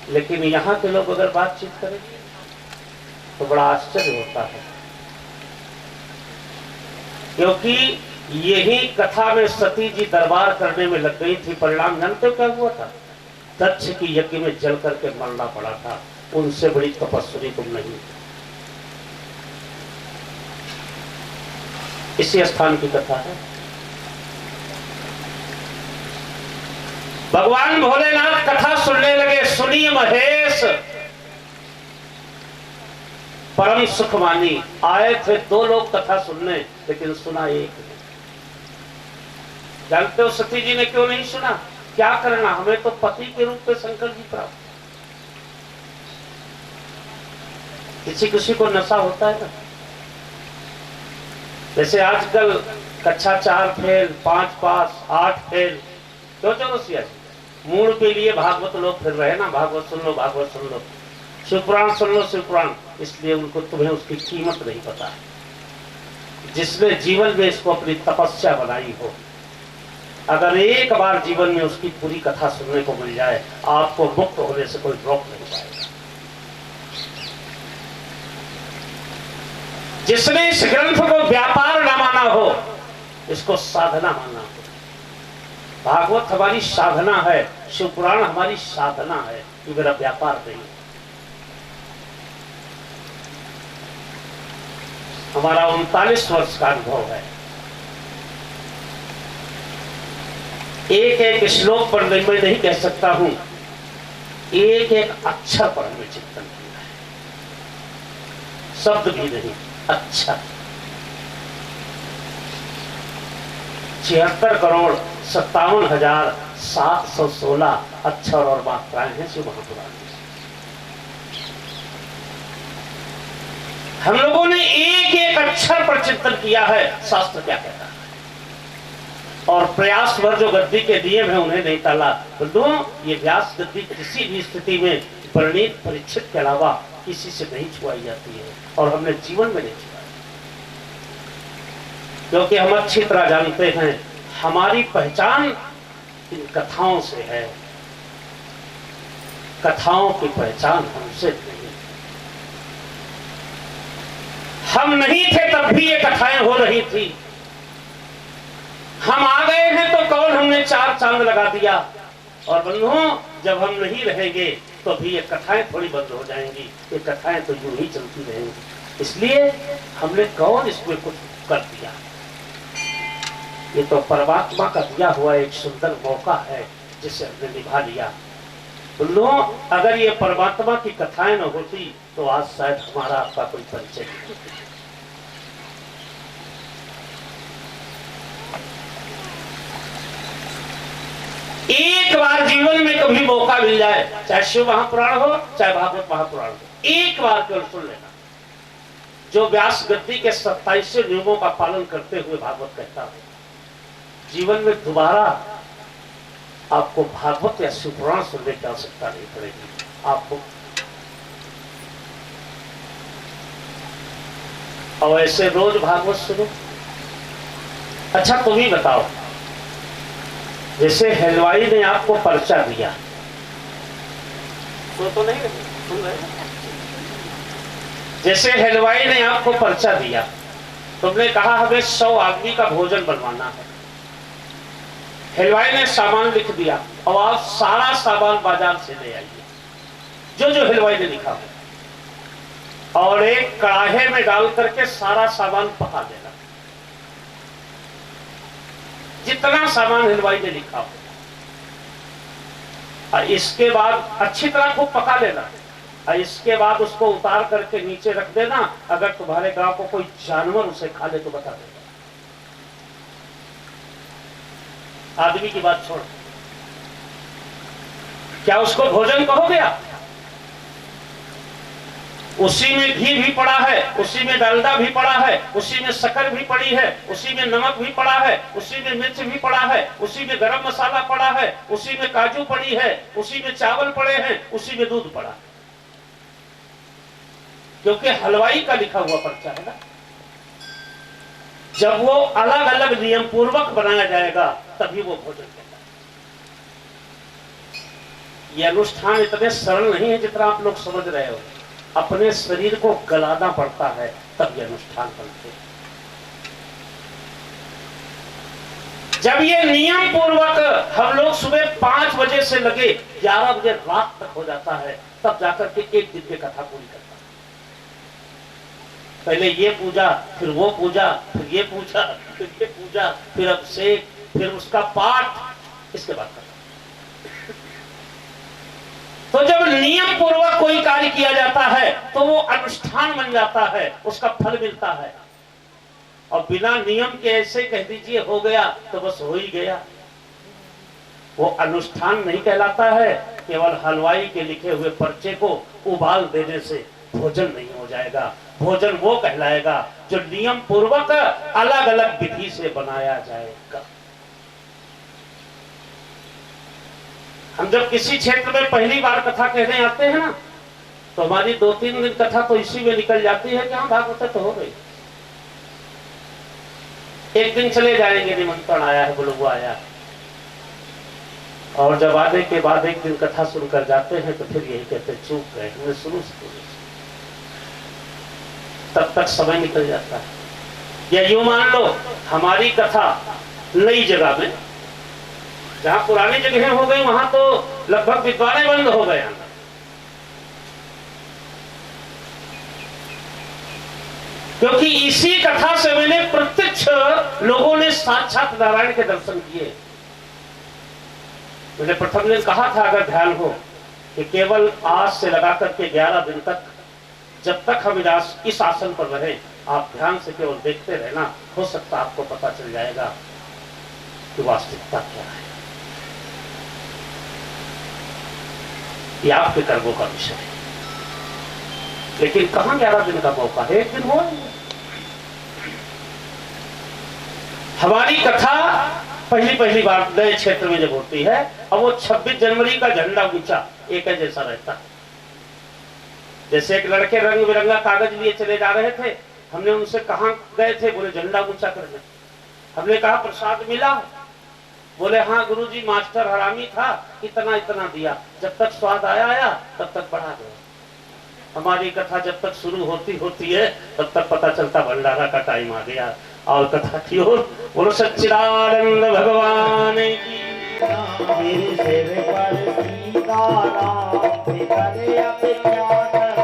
लेकिन यहाँ के लोग अगर बातचीत करें तो बड़ा आश्चर्य होता है, क्योंकि यही कथा में सती जी दरबार करने में लग गई थी। परिणाम जानते हो क्या हुआ था? दक्ष की यज्ञ में जल करके मरना पड़ा था। उनसे बड़ी तपस्वी तुम नहीं। इसी स्थान की कथा है। भगवान भोलेनाथ कथा सुनने लगे। सुनिए महेश, परम सुख मानी। आए थे दो लोग कथा सुनने, लेकिन सुना एक ने। जानते हो सती जी ने क्यों नहीं सुना? क्या करना, हमें तो पति के रूप में शंकर जी प्राप्त। किसी किसी को नशा होता है ना, जैसे आजकल कक्षा 4 फेल, 5 पास, 8 फेल, क्यों चलो मूड के लिए भागवत लोग फिर रहे ना, भागवत सुन लो, भागवत सुन लो, शिवपुराण सुन लो, शिवपुराण। इसलिए उनको तुम्हें उसकी कीमत नहीं पता। जिसने जीवन में इसको अपनी तपस्या बनाई हो, अगर एक बार जीवन में उसकी पूरी कथा सुनने को मिल जाए, आपको मुक्त होने से कोई रोक नहीं पाएगा। जिसने इस ग्रंथ को व्यापार न माना हो, इसको साधना माना हो। भागवत हमारी साधना है, शिवपुराण हमारी साधना है, ये मेरा व्यापार नहीं। हमारा 39 वर्ष का अनुभव है। एक एक श्लोक पर मैं नहीं कह सकता हूं, एक एक अक्षर पर हमें चिंतन किया है, शब्द भी नहीं, अच्छा। 76,57,716 अक्षर और मात्राएं हैं शिव महापुराण में। हम लोगों ने एक एक अक्षर पर चिंतन किया है, शास्त्र क्या कहता है, और प्रयास भर जो गद्दी के नियम है उन्हें नहीं टाला। तो ये व्यास गद्दी किसी भी स्थिति में परिणीत परीक्षित के अलावा किसी से नहीं छुआई जाती है, और हमने जीवन में नहीं छुआई, क्योंकि हम अच्छी तरह जानते हैं हमारी पहचान इन कथाओं से है, कथाओं की पहचान हमसे नहीं। हम नहीं थे तब भी ये कथाएं हो रही थी, हम आ गए हैं तो कौन हमने 4 चांद लगा दिया, और बंधुओं जब हम नहीं रहेंगे तो भी ये कथाएं थोड़ी बंद हो जाएंगी, ये कथाएं तो यूं ही चलती रहेंगी। इसलिए हमने कौन इसमें कुछ कर दिया, ये तो परमात्मा का दिया हुआ एक सुंदर मौका है जिसे हमने निभा लिया। बंधुओं अगर ये परमात्मा की कथाएं न होती तो आज शायद हमारा आपका कोई परिचय नहीं। एक बार जीवन में कभी मौका मिल जाए, चाहे शिव महापुराण हो चाहे भागवत महापुराण हो, एक बार केवल सुन लेना। जो व्यास गद्दी के 27 नियमों का पालन करते हुए भागवत कहता है, जीवन में दोबारा आपको भागवत या शिव पुराण सुनने की आवश्यकता नहीं पड़ेगी। आपको और ऐसे रोज भागवत सुनो। अच्छा तुम ही बताओ, जैसे हलवाई ने आपको पर्चा दिया तो नहीं सुन रहे, जैसे हलवाई ने आपको पर्चा दिया, तुमने कहा हमें 100 आदमी का भोजन बनवाना है, हलवाई ने सामान लिख दिया और आप सारा सामान बाजार से ले आइए, जो जो हलवाई ने लिखा हो, और एक कढ़ाई में डाल करके सारा सामान पका देना, जितना सामान हलवाई ने लिखा हो, और इसके बाद अच्छी तरह को पका लेना, और इसके बाद उसको उतार करके नीचे रख देना। अगर तुम्हारे गांव को कोई जानवर उसे खा ले तो बता देना। आदमी की बात छोड़, क्या उसको भोजन कहोगे आप? उसी में घी भी पड़ा है, उसी में डालडा भी पड़ा है, उसी में शक्कर भी पड़ी है, उसी में नमक भी पड़ा है, उसी में मिर्च भी पड़ा है, उसी में गरम मसाला पड़ा है, उसी में काजू पड़ी है, उसी में चावल पड़े हैं, उसी में दूध पड़ा है, क्योंकि हलवाई का लिखा हुआ पर्चा है ना। जब वो अलग अलग नियम पूर्वक बनाया जाएगा तभी वो भोजन कहता है। ये अनुष्ठान इतने सरल नहीं है जितना आप लोग समझ रहे हो, अपने शरीर को गलाना पड़ता है तब ये अनुष्ठान बनते हैं। जब ये नियम पूर्वक हम लोग सुबह 5 बजे से लगे 11 बजे रात तक हो जाता है, तब जाकर के एक दिन की कथा पूरी करता है। पहले ये पूजा, फिर वो पूजा, फिर ये पूजा, फिर ये पूजा, फिर अभिषेक, फिर उसका पाठ, इसके बाद करता। तो जब नियम पूर्वक कोई कार्य किया जाता है तो वो अनुष्ठान बन जाता है, उसका फल मिलता है। और बिना नियम के ऐसे कह दीजिए हो गया तो बस हो ही गया, वो अनुष्ठान नहीं कहलाता है। केवल हलवाई के लिखे हुए पर्चे को उबाल देने से भोजन नहीं हो जाएगा। भोजन वो कहलाएगा जो नियम पूर्वक अलग अलग विधि से बनाया जाएगा। हम जब किसी क्षेत्र में पहली बार कथा कहने आते हैं ना, तो हमारी 2-3 दिन कथा तो इसी में निकल जाती है कि हाँ भागवत तो हो गई। एक दिन चले जाएंगे, निमंत्रण आया है, बुलबुआ आया है, और जब आने के बाद एक दिन कथा सुनकर जाते हैं तो फिर यही कहते चूक गए, हमने शुरू से तब तक समय निकल जाता है। या यूं मान लो हमारी कथा नई जगह में, जहां पुरानी जगह हो गई वहां तो लगभग विद्वाने बंद हो गए। क्योंकि इसी कथा से मैंने प्रत्यक्ष लोगों ने साक्षात नारायण के दर्शन किए। मैंने प्रथम दिन कहा था अगर ध्यान हो कि केवल आज से लगा करके 11 दिन तक जब तक हम इस आसन पर रहे आप ध्यान से केवल देखते रहना, हो सकता आपको पता चल जाएगा कि वास्तविकता क्या है। ये आपके कर्मों का विषय है। लेकिन कहां 11 दिन का मौका है, एक दिन हो। हमारी कथा पहली बार नए क्षेत्र में जब होती है, अब वो 26 जनवरी का झंडा ऊंचा एक है जैसा रहता है। जैसे एक लड़के रंग बिरंगा कागज लिए चले जा रहे थे, हमने उनसे कहां गए थे, बोले झंडा ऊंचा करने। हमने कहा प्रसाद मिला, बोले हाँ गुरुजी मास्टर हरामी था, इतना इतना दिया, जब तक स्वाद आया तब तक बढ़ा दो। हमारी कथा जब तक शुरू होती है तब तक पता चलता भंडारा का टाइम आ गया। और कथा की ओर बोलो सच्चिदानंद भगवान की। मेरे सिर पर सीताराम, फिकर अब क्या करना,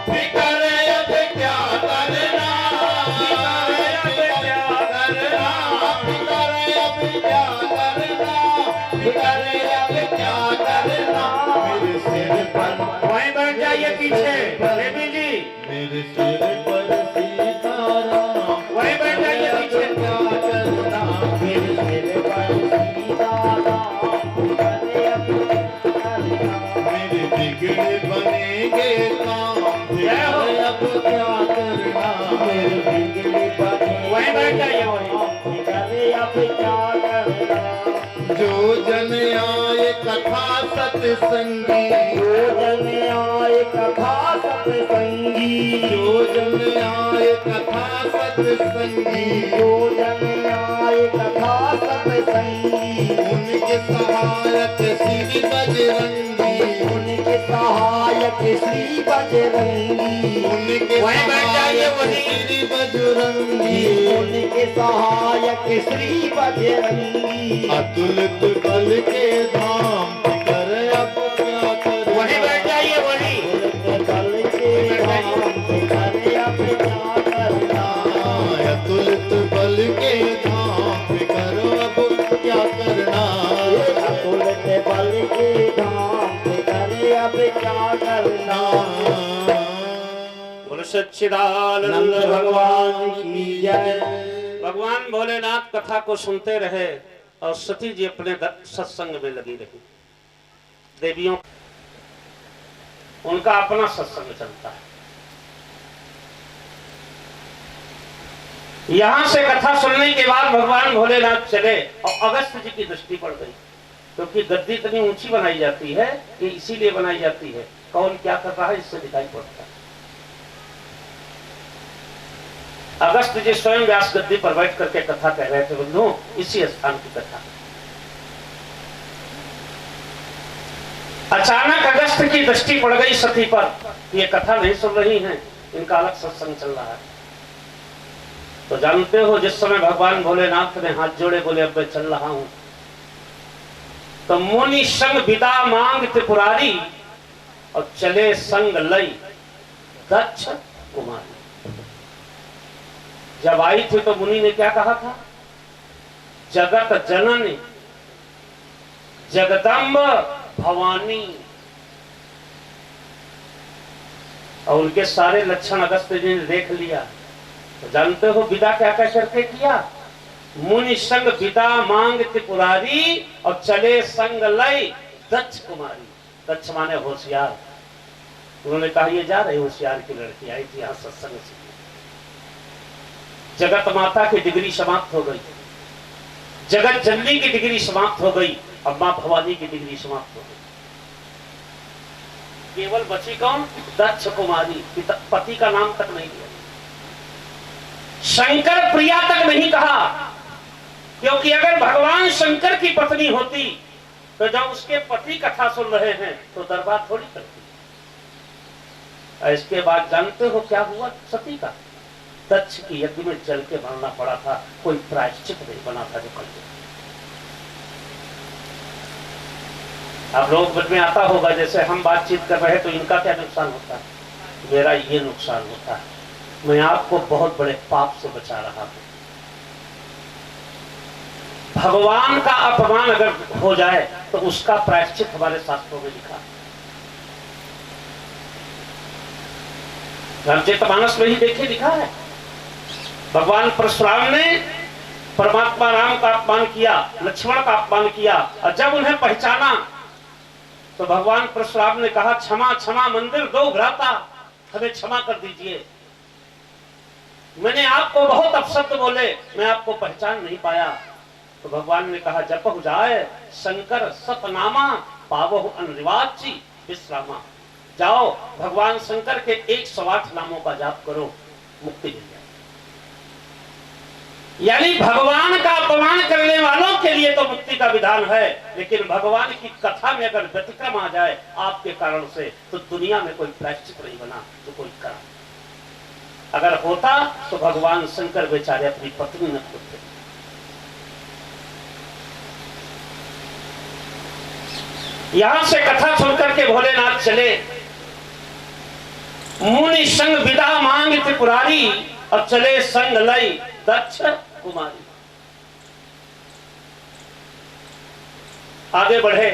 फिकर अब क्या करना, फिकर अब क्या करना, फिकर अब क्या करना, फिकर अब क्या करना। मेरे सिर पर वहीं बैठ जाइए पीछे देवी जी, मेरे सिर पर सीताराम, वहीं बैठ जाइए पीछे। क्या करना मेरे सिर पर सीताराम, फिकर अब क्या करना। मेरे बिगड़े बनेंगे काम, फिकर अब क्या करना। मेरे बिगड़े बनेंगे, वहीं बैठ जाइए, फिकर अब क्या करना। जो जन आए कथा सत्संगी, जो जन आए कथा सत्संगी, जो जन आए कथा सत्संगी, जो जन आए कथा सत्संगी। उनके सहायक श्री बजरंगी, उनके सहायक श्री बजरंगी, उनके श्री बजरंगी, उनके सहायक श्री बजरंगी। अतुलित बल के धाम, फिकर अब क्या करना। वहीं बैठ जाइए, वहीं बल के धाम, फिकर अब क्या करना। अतुलित बल के धाम, फिकर अब क्या करना। अतुलित बल के धाम, फिकर अब क्या करना। बोलो सच्चिदानंद भगवान की जय। भगवान भोलेनाथ कथा को सुनते रहे और सती जी अपने सत्संग में लगी रही। देवियों उनका अपना सत्संग चलता है। यहां से कथा सुनने के बाद भगवान भोलेनाथ चले और अगस्त जी की दृष्टि पड़ गई, क्योंकि गद्दी इतनी ऊंची बनाई जाती है कि इसीलिए बनाई जाती है, कौन क्या कर रहा है इससे दिखाई पड़ता है। अगस्त जी स्वयं व्यास गद्दी पर बैठ करके कथा कह रहे थे। बंधुओं, इसी स्थान की कथा। अचानक अगस्त की दृष्टि पड़ गई सती पर, ये कथा नहीं सुन रही हैं, इनका अलग सत्संग चल रहा है। तो जानते हो जिस समय भगवान भोलेनाथ ने हाथ जोड़े बोले अब मैं चल रहा हूं, तो मुनि संग विदा मांग त्रिपुरारी और चले संग लई दक्ष कुमारी। जब आई थी तो मुनि ने क्या कहा था, जगत जननी जगदम्ब भवानी, और उनके सारे लक्षण अगस्त जी ने देख लिया। तो जानते हो विदा क्या क्या करके किया, मुनि संग विदा मांग त्रिपुरारी और चले संग लय दक्ष कुमारी। दक्ष माने होशियार। उन्होंने कहा ये जा रही होशियार की लड़की आई थी यहाँ सत्संग से। जगत माता की डिग्री समाप्त हो गई, जगत जननी की डिग्री समाप्त हो गई, अब मां भवानी की डिग्री समाप्त हो गई। केवल बची कौन, दक्ष कुमारी। पति का नाम तक नहीं लिया, शंकर प्रिया तक नहीं कहा, क्योंकि अगर भगवान शंकर की पत्नी होती तो जब उसके पति कथा सुन रहे हैं तो दरबार थोड़ी करती। इसके बाद जानते हो क्या हुआ सती का, दक्ष की यज्ञ में जल के मरना पड़ा था, कोई प्रायश्चित नहीं बना था जो कर दिया। अब लोग मन में आता होगा जैसे हम बातचीत कर रहे हैं तो इनका क्या नुकसान होता है, मेरा ये नुकसान होता है। मैं आपको बहुत बड़े पाप से बचा रहा हूं। भगवान का अपमान अगर हो जाए तो उसका प्रायश्चित हमारे शास्त्रों में लिखा है। रामचरितमानस में ही देखिए लिखा है, भगवान परशुराम ने परमात्मा राम का अपमान किया, लक्ष्मण का अपमान किया, और जब उन्हें पहचाना तो भगवान परशुराम ने कहा, क्षमा क्षमा मंदिर दो भ्राता, हमें क्षमा कर दीजिए, मैंने आपको बहुत अपशब्द बोले, मैं आपको पहचान नहीं पाया। तो भगवान ने कहा, जपहु जाए शंकर सतनामा पावहु अनरिवाची विश्रामा। जाओ भगवान शंकर के 108 नामों का जाप करो, मुक्ति मिल जाए। यानी भगवान का अपमान करने वालों के लिए तो मुक्ति का विधान है, लेकिन भगवान की कथा में अगर व्यतिक्रम आ जाए आपके कारण से, तो दुनिया में कोई प्रायश्चित नहीं बना तो कोई करा। अगर होता तो भगवान शंकर बेचारे अपनी पत्नी न खोते। यहां से कथा सुनकर के भोलेनाथ चले, मुनि संग विदा मांग त्रिपुरारी, और चले संग लई दक्ष कुमारी। आगे बढ़े,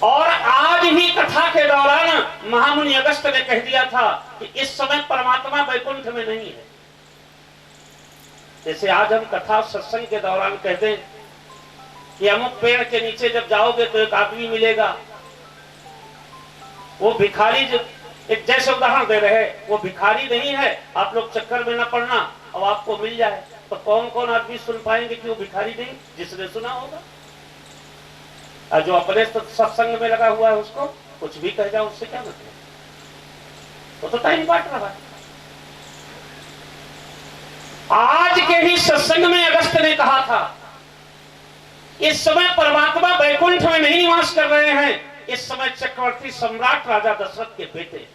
और आज ही कथा के दौरान महामुनि अगस्त ने कह दिया था कि इस समय परमात्मा वैकुंठ में नहीं है। जैसे आज हम कथा सत्संग के दौरान कहते हैं कि अमुक पेड़ के नीचे जब जाओगे तो एक आदमी मिलेगा, वो भिखारी, जो एक जैसे उदाहरण दे रहे हैं, वो भिखारी नहीं है, आप लोग चक्कर में न पड़ना, अब आपको मिल जाए। तो कौन कौन आदमी सुन पाएंगे कि वो भिखारी नहीं? जिसने सुना होगा। और जो अपने सत्संग में लगा हुआ है उसको कुछ भी कह जाओ, उससे क्या मतलब, वो तो टाइम बांट रहा है। आज के ही सत्संग में अगस्त ने कहा था, इस समय परमात्मा वैकुंठ में नहीं निवास कर रहे हैं, इस समय चक्रवर्ती सम्राट राजा दशरथ के बेटे।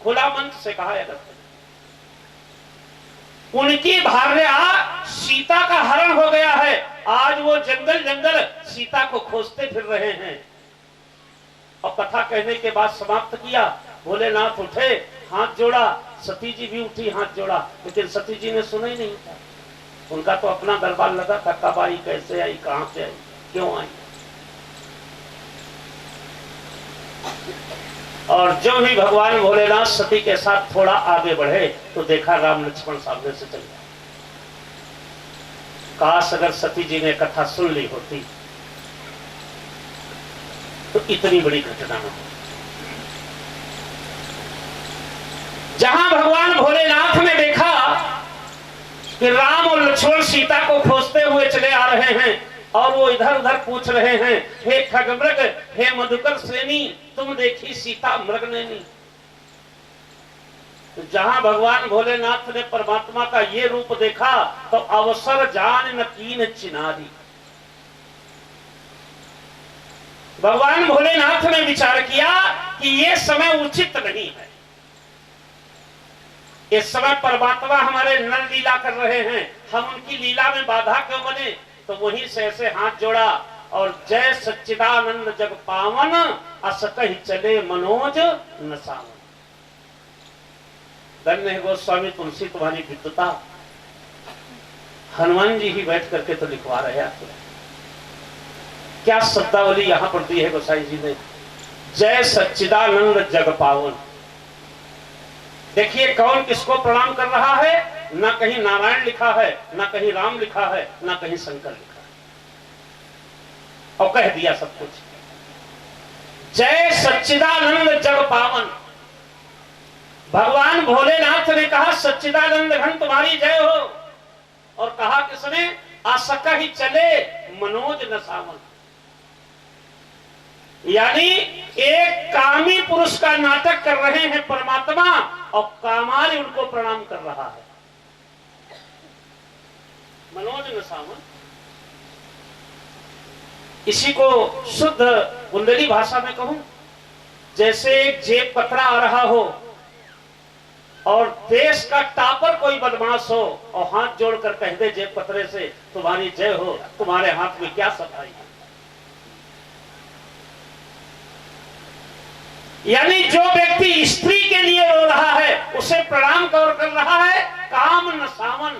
खुला मंच से कहा अगस्त, उनकी भार्या सीता का हरण हो गया है, आज वो जंगल जंगल सीता को खोजते फिर रहे हैं। और कथा कहने के बाद समाप्त किया, भोलेनाथ उठे, हाथ जोड़ा, सती जी भी उठी, हाथ जोड़ा, लेकिन सती जी ने सुना ही नहीं था। उनका तो अपना दरबार लगा था, कब आई, कैसे आई, कहां से आई, क्यों आई। और जो भी भगवान भोलेनाथ सती के साथ थोड़ा आगे बढ़े तो देखा राम लक्ष्मण सामने से चल गया। काश अगर सती जी ने कथा सुन ली होती तो इतनी बड़ी घटना न हो। जहां भगवान भोलेनाथ ने देखा कि राम और लक्ष्मण सीता को खोजते हुए चले आ रहे हैं, और वो इधर उधर पूछ रहे हैं, हे खगमृग, हे मधुकर श्रेणी, तुम देखी सीता मृगनयनी। तो जहां भगवान भोलेनाथ ने परमात्मा का ये रूप देखा तो अवसर जान न कीन चिनारी। भगवान भोलेनाथ ने विचार किया कि ये समय उचित नहीं है, इस समय परमात्मा हमारे नर लीला कर रहे हैं, हम उनकी लीला में बाधा क्यों बने। तो वहीं से ऐसे हाथ जोड़ा और जय सच्चिदानंद जग पावन, अस कहि चले मनोज नसावन। धन्य है गोस्वामी तुलसी तुम्हारी विद्वता। हनुमान जी ही बैठ करके तो लिखवा रहे हैं। क्या शब्दावली यहां पर दी है गोसाई जी ने, जय सच्चिदानंद जग पावन। देखिए कौन किसको प्रणाम कर रहा है, ना कहीं नारायण लिखा है, ना कहीं राम लिखा है, ना कहीं शंकर लिखा है, और कह दिया सब कुछ। जय सच्चिदानंद जग पावन। भगवान भोलेनाथ ने कहा सच्चिदानंद घन तुम्हारी जय हो, और कहा किसने, आसका ही चले मनोज नसावन। यानी एक कामी पुरुष का नाटक कर रहे हैं परमात्मा, और कामाली उनको प्रणाम कर रहा है। मनोज नसावन, इसी को शुद्ध बुंदेली भाषा में कहूं, जैसे एक जेब कतरा आ रहा हो और देश का टापर कोई बदमाश हो और हाथ जोड़कर कह दे जेब कतरे से, तुम्हारी जय हो, तुम्हारे हाथ में क्या सफाई है। यानी जो व्यक्ति स्त्री के लिए रो रहा है उसे प्रणाम कर रहा है काम न सावन,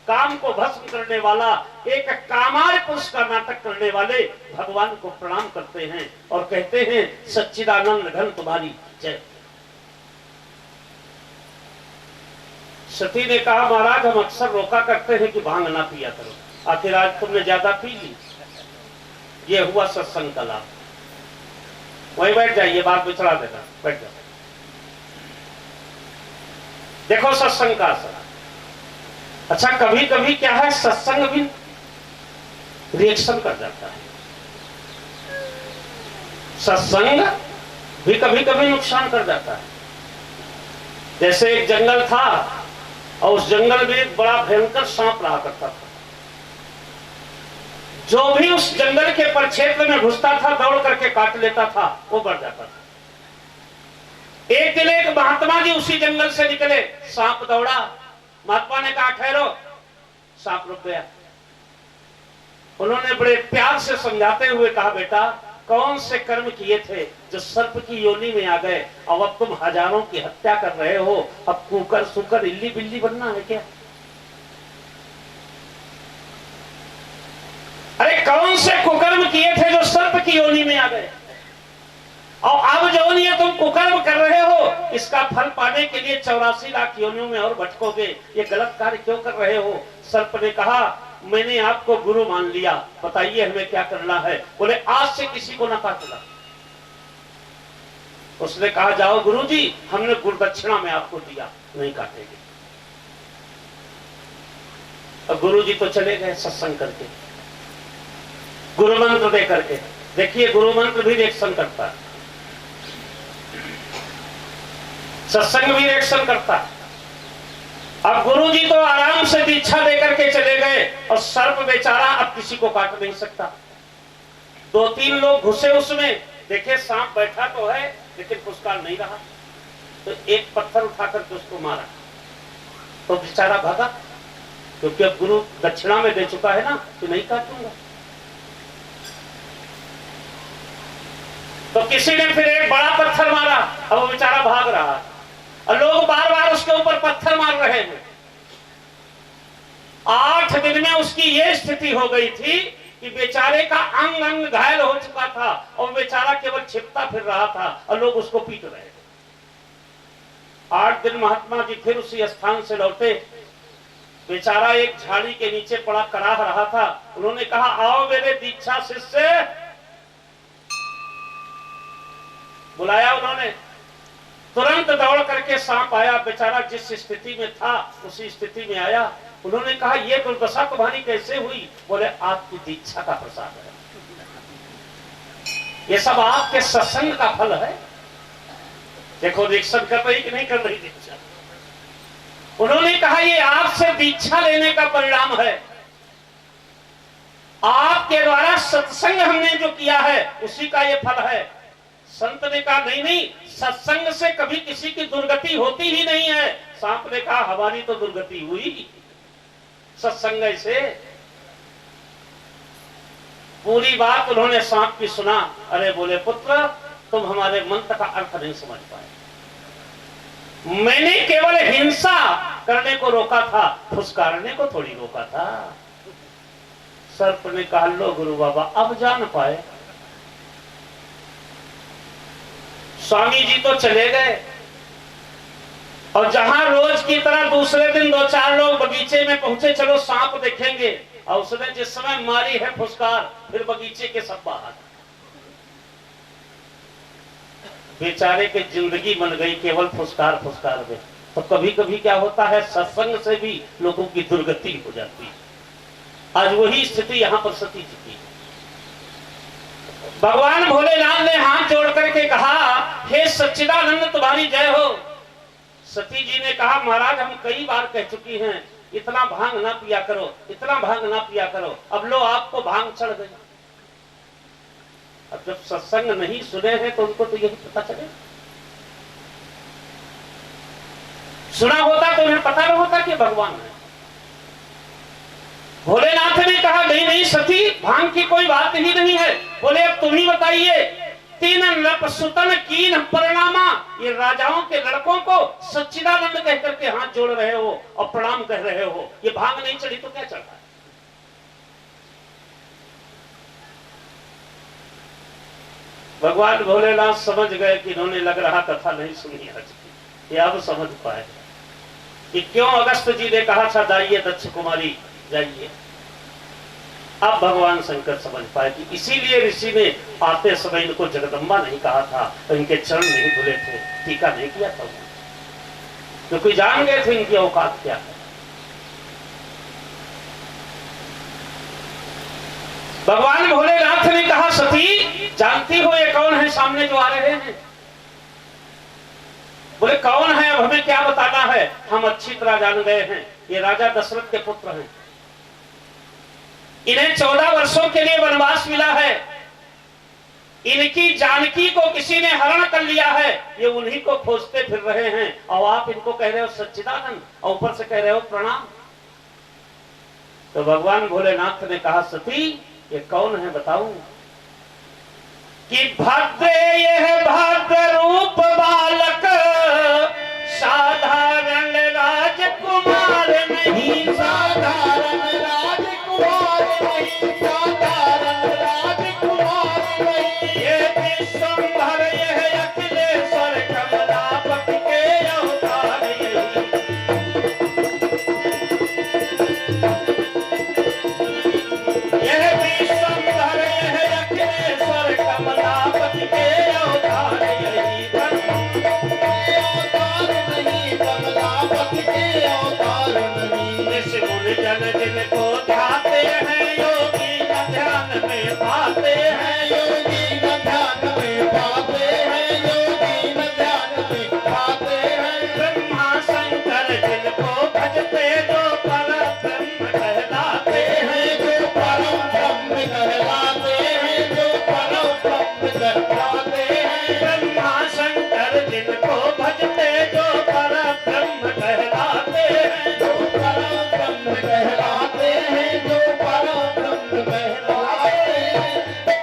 काम को भस्म करने वाला, एक कामार पुरुष का नाटक करने वाले भगवान को प्रणाम करते हैं और कहते हैं सच्चिदानंद घन तुम्हारी जय। सती ने कहा महाराज हम अक्सर रोका करते हैं कि भांग ना पिया करो, आखिर आज तुमने ज्यादा पी ली, ये हुआ सत्संग का लाभ। वहीं बैठ जाइए, बात बिछड़ा देना, बैठ जाओ। देखो सत्संग का असर। अच्छा कभी कभी क्या है, सत्संग भी रिएक्शन कर जाता है, सत्संग भी कभी कभी नुकसान कर जाता है। जैसे एक जंगल था और उस जंगल में एक बड़ा भयंकर सांप रहा करता था। जो भी उस जंगल के परिक्षेत्र में घुसता था दौड़ करके काट लेता था, वो बढ़ जाता था। एक दिन एक महात्मा जी उसी जंगल से निकले, सांप दौड़ा, महात्मा ने कहा ठहरो, सांप रुक गया। उन्होंने बड़े प्यार से समझाते हुए कहा बेटा कौन से कर्म किए थे जो सर्प की योनि में आ गए, अब तुम हजारों की हत्या कर रहे हो, अब कुकर सुकर इल्ली बिल्ली बनना है क्या? अरे कौन से कुकर्म किए थे जो सर्प की योनि में आ गए, और अब जो ये तुम कुकर्म कर रहे हो इसका फल पाने के लिए 84 लाख योनियों में और भटकोगे, ये गलत कार्य क्यों कर रहे हो? सर्प ने कहा मैंने आपको गुरु मान लिया, बताइए हमें क्या करना है? बोले आज से किसी को ना काटना। उसने कहा जाओ गुरुजी, हमने गुरुदक्षिणा में आपको दिया, नहीं काटेंगे। अब गुरुजी तो चले गए सत्संग करके, गुरु मंत्र दे करके। देखिए गुरु मंत्र भी रिएक्शन करता है, सत्संग भी रिएक्शन करता है। अब गुरुजी तो आराम से दीक्षा देकर के चले गए और सर्प बेचारा अब किसी को काट नहीं सकता। 2-3 लोग घुसे उसमें, देखे सांप बैठा तो है लेकिन पुरस्कार नहीं रहा, तो एक पत्थर उठा करके उसको मारा, तो बेचारा भागा, क्योंकि अब गुरु दक्षिणा में दे चुका है ना कि नहीं काटूंगा। तो किसी ने फिर एक बड़ा पत्थर मारा, अब वो बेचारा भाग रहा और लोग बार बार उसके ऊपर पत्थर मार रहे हैं। 8 दिन में उसकी ये स्थिति हो गई थी कि बेचारे का अंग अंग घायल हो चुका था और बेचारा केवल छिपता फिर रहा था और लोग उसको पीट रहे थे। 8 दिन महात्मा जी फिर उसी स्थान से लौटे, बेचारा एक झाड़ी के नीचे पड़ा कराह रहा था। उन्होंने कहा आओ मेरे दीक्षा शिष्य, बुलाया उन्होंने। तुरंत दौड़ करके सांप आया, बेचारा जिस स्थिति में था उसी स्थिति में आया। उन्होंने कहा ये दुर्दशा तुम्हारी कैसे हुई? बोले आपकी दीक्षा का प्रसाद है, ये सब आपके सत्संग का फल है। देखो रिएक्शन कर रही कि नहीं कर रही दीक्षा। उन्होंने कहा ये आपसे दीक्षा लेने का परिणाम है, आपके द्वारा सत्संग हमने जो किया है उसी का ये फल है। संत ने कहा नहीं नहीं, सत्संग से कभी किसी की दुर्गति होती ही नहीं है। सांप ने कहा हमारी तो दुर्गति हुई सत्संग से। पूरी बात उन्होंने सांप की सुना। अरे बोले पुत्र तुम हमारे मंत्र का अर्थ नहीं समझ पाए, मैंने केवल हिंसा करने को रोका था, फुसकारने को थोड़ी रोका था। सर्प ने कहा लो गुरु बाबा अब जान पाए। स्वामी जी तो चले गए और जहां रोज की तरह दूसरे दिन 2-4 लोग बगीचे में पहुंचे, चलो सांप देखेंगे, और उसने जिस समय मारी है फुसकार, फिर बगीचे के सब बाहर। बेचारे की जिंदगी बन गई केवल फुसकार फुसकार में। तो कभी कभी क्या होता है, सत्संग से भी लोगों की दुर्गति हो जाती है। आज वही स्थिति यहां पर सती जी की। भगवान भोलेनाथ ने हाथ जोड़ करके कहा हे सच्चिदानंद तुम्हारी जय हो। सती जी ने कहा महाराज हम कई बार कह चुकी हैं इतना भांग ना पिया करो, इतना भांग ना पिया करो, अब लो आपको भांग चढ़ गई। अब जब सत्संग नहीं सुने हैं तो उनको तो यही पता चले, सुना होता तो उन्हें पता न होता कि भगवान है। भोलेनाथ ने कहा नहीं नहीं सती भांग की कोई बात ही नहीं है। बोले अब तुम ही बताइए तीन नृप सुतन कीन परिणामा, ये राजाओं के लड़कों को सच्चिदानंद कह करके हाथ जोड़ रहे हो और प्रणाम कर रहे हो, ये भांग नहीं चढ़ी तो क्या चढ़ा है? भगवान भोलेनाथ समझ गए कि इन्होंने लग रहा कथा नहीं सुनी आज की, ये अब समझ पाए कि क्यों अगस्त जी ने कहा था जाइए दक्ष कुमारी जाइए। अब भगवान शंकर समझ पाए कि इसीलिए ऋषि ने आते समय इनको जगदम्बा नहीं कहा था, तो इनके चरण नहीं धुले थे, टीका नहीं किया था, क्योंकि जान गए थे इनकी औकात क्या है। भगवान भोलेनाथ ने कहा सती जानती हो ये कौन है सामने जो आ रहे हैं? बोले कौन है, अब हमें क्या बताना है, हम अच्छी तरह जान गए हैं, ये राजा दशरथ के पुत्र हैं। इन्हें 14 वर्षों के लिए वनवास मिला है, इनकी जानकी को किसी ने हरण कर लिया है, ये उन्हीं को खोजते फिर रहे हैं, और आप इनको कह रहे हो सच्चिदानंद और ऊपर से कह रहे हो प्रणाम। तो भगवान भोलेनाथ ने कहा सती ये कौन है बताऊं? कि भद्र यह भद्र रूप बालक साधारण राजकुमार नहीं, साधारण राजकुमार नहीं, साधारण राजकुमार नहीं। ये विश्वंभर यह अखिलेश्वर कमलापति के अवतार यही। यह विश्वंभर यह अखिलेश्वर कमलापति के अवतार यही। अवतार नहीं, कमलापति के अवतार नहीं। इस मुनि जन जिनको ध्याते हैं योगी न ध्यान में पाते हैं, योगी न ध्यान में पाते हैं, योगी न ध्यान में पाते हैं। ब्रह्मा शंकर जिनको भजते जो परम ब्रह्म कहलाते हैं, जो परम ब्रह्म कहलाते हैं, जो परम ब्रह्म कहलाते हैं। ब्रह्मा शंकर जिनको भजते जो परम ब्रह्म कहलाते हैं, जो परम ब्रह्म कहलाते हैं, जो परम ब्रह्म कहलाते हैं।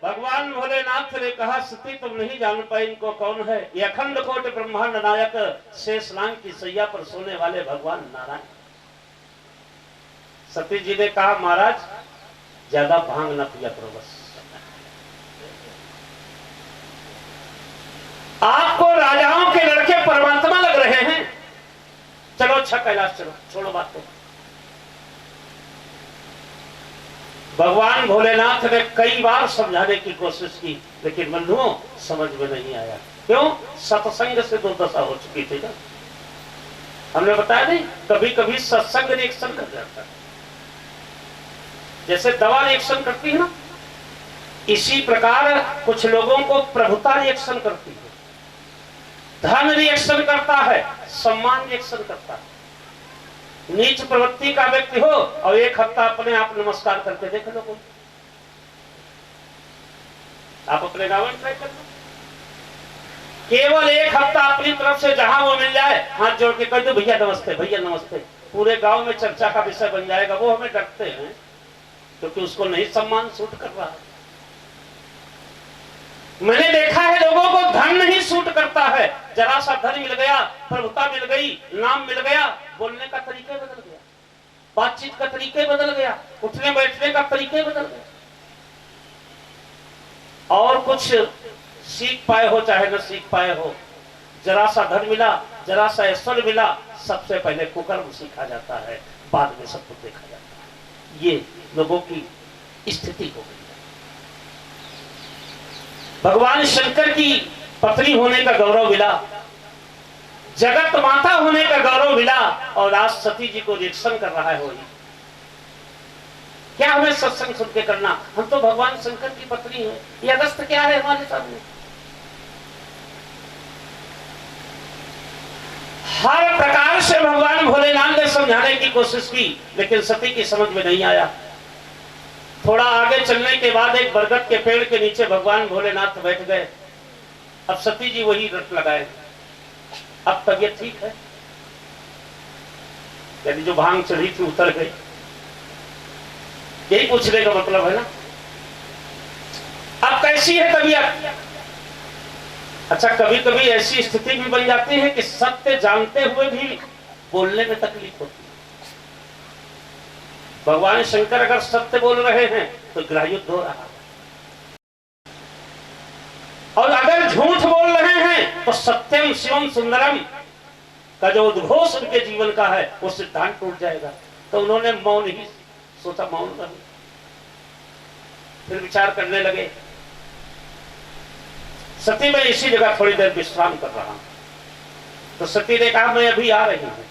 भगवान भोलेनाथ ने कहा सती तुम नहीं जान पाई इनको कौन है? ये अखंड कोट ब्रह्मांड नायक शेषनाग की सैया पर सोने वाले भगवान नारायण। सती जी ने कहा महाराज ज्यादा भांग न पिया करो, बस आपको राजाओं के लड़के परमात्मा लग रहे हैं, चलो अच्छा कैलाश चलो, छोड़ो बात को। भगवान भोलेनाथ ने कई बार समझाने की कोशिश की, लेकिन बंधुओं समझ में नहीं आया। क्यों? सत्संग से दुर्दशा हो चुकी थी ना, हमने बताया नहीं, कभी कभी सत्संग रिएक्शन कर जाता है, जैसे दवा रिएक्शन करती है ना, इसी प्रकार कुछ लोगों को प्रभुता रिएक्शन करती है, धन रिएक्शन करता है, सम्मान रिएक्शन करता है। नीच प्रवृत्ति का व्यक्ति हो और एक हफ्ता अपने आप नमस्कार करके देख लो, कोई आप अपने गांव में ट्राई कर लो, केवल एक हफ्ता अपनी तरफ से जहां वो मिल जाए हाथ जोड़ के कह दो भैया नमस्ते, भैया नमस्ते, पूरे गांव में चर्चा का विषय बन जाएगा। वो हमें डरते हैं क्योंकि उसको नहीं सम्मान सूट कर रहा है। मैंने देखा है लोगों को धन नहीं सूट करता है, जरा सा धन मिल गया, प्रभुता मिल गई, नाम मिल गया, बोलने का तरीके बदल गया, बातचीत का तरीके बदल गया, उठने बैठने का तरीके बदल गया, और कुछ सीख पाए हो चाहे न सीख पाए हो, जरा सा धन मिला, जरा सा ऐश्वर्य मिला, सबसे पहले कुकर्म सीखा जाता है, बाद में सब कुछ देखा जाता है। ये लोगों की स्थिति हो गई। भगवान शंकर की पत्नी होने का गौरव मिला, जगत माता होने का गौरव मिला, और आज सती जी को रिएक्शन कर रहा है। वही क्या हमें सत्संग सुन के करना? हम तो भगवान शंकर की पत्नी है, ये अगस्त क्या है हमारे सामने? हर प्रकार से भगवान भोलेनाथ ने समझाने की कोशिश की, लेकिन सती की समझ में नहीं आया। थोड़ा आगे चलने के बाद एक बरगद के पेड़ के नीचे भगवान भोलेनाथ बैठ गए। अब सती जी वही रट लगाए, अब तबीयत ठीक है, यानी जो भांग चढ़ी थी उतर गई, यही पूछने का मतलब है ना। अब कैसी है तबीयत? अच्छा, कभी कभी ऐसी स्थिति भी बन जाती है कि सत्य जानते हुए भी बोलने में तकलीफ होती है। भगवान शंकर अगर सत्य बोल रहे हैं तो गृहयुद्ध हो रहा है, और अगर झूठ बोल रहे हैं तो सत्यम शिवम सुंदरम का जो उद्घोष उनके जीवन का है वो सिद्धांत टूट जाएगा। तो उन्होंने मौन ही सोचा, मौन रहे, फिर विचार करने लगे। सती, मैं इसी जगह थोड़ी देर विश्राम कर रहा हूं। तो सती ने कहा, मैं अभी आ रही हूं।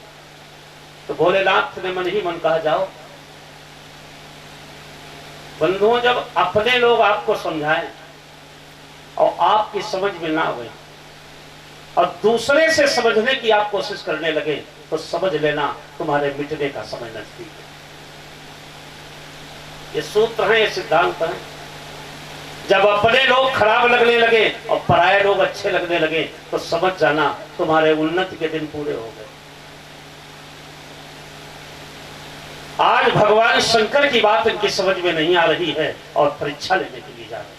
तो भोलेनाथ ने मन ही मन कहा, जाओ। बंधुओं, जब अपने लोग आपको समझाएं और आपकी समझ में ना आए और दूसरे से समझने की आप कोशिश करने लगे तो समझ लेना तुम्हारे मिटने का समय नजदीक है। ये सूत्र है, ये सिद्धांत है। जब अपने लोग खराब लगने लगे और पराये लोग अच्छे लगने लगे तो समझ जाना तुम्हारे उन्नति के दिन पूरे हो गए। आज भगवान शंकर की बात इनकी समझ में नहीं आ रही है और परीक्षा लेने के लिए जा रहे हैं।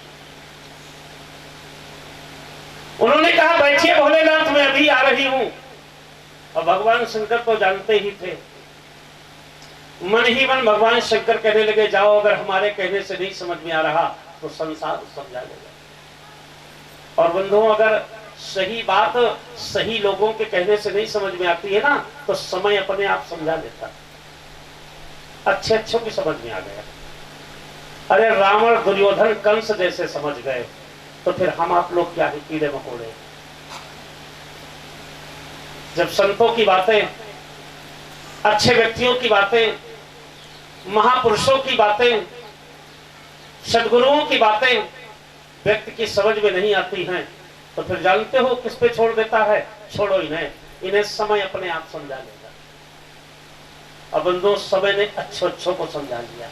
उन्होंने कहा, बैठिए भोलेनाथ, मैं अभी आ रही हूं। और भगवान शंकर तो जानते ही थे। मन ही मन भगवान शंकर कहने लगे, जाओ, अगर हमारे कहने से नहीं समझ में आ रहा तो संसार समझा लेगा। और बंधुओं, अगर सही बात सही लोगों के कहने से नहीं समझ में आती है ना तो समय अपने आप समझा लेता। अच्छे अच्छों की समझ में आ गया। अरे रावण, दुर्योधन, कंस जैसे समझ गए तो फिर हम आप लोग क्या है, कीड़े मकोड़े। जब संतों की बातें, अच्छे व्यक्तियों की बातें, महापुरुषों की बातें, सद्गुरुओं की बातें व्यक्ति की समझ में नहीं आती हैं तो फिर जानते हो किस पे छोड़ देता है, छोड़ो इन्हें, इन्हें समय अपने आप समझा लेगा। अब बंधुओं, समय ने अच्छों को समझा लिया।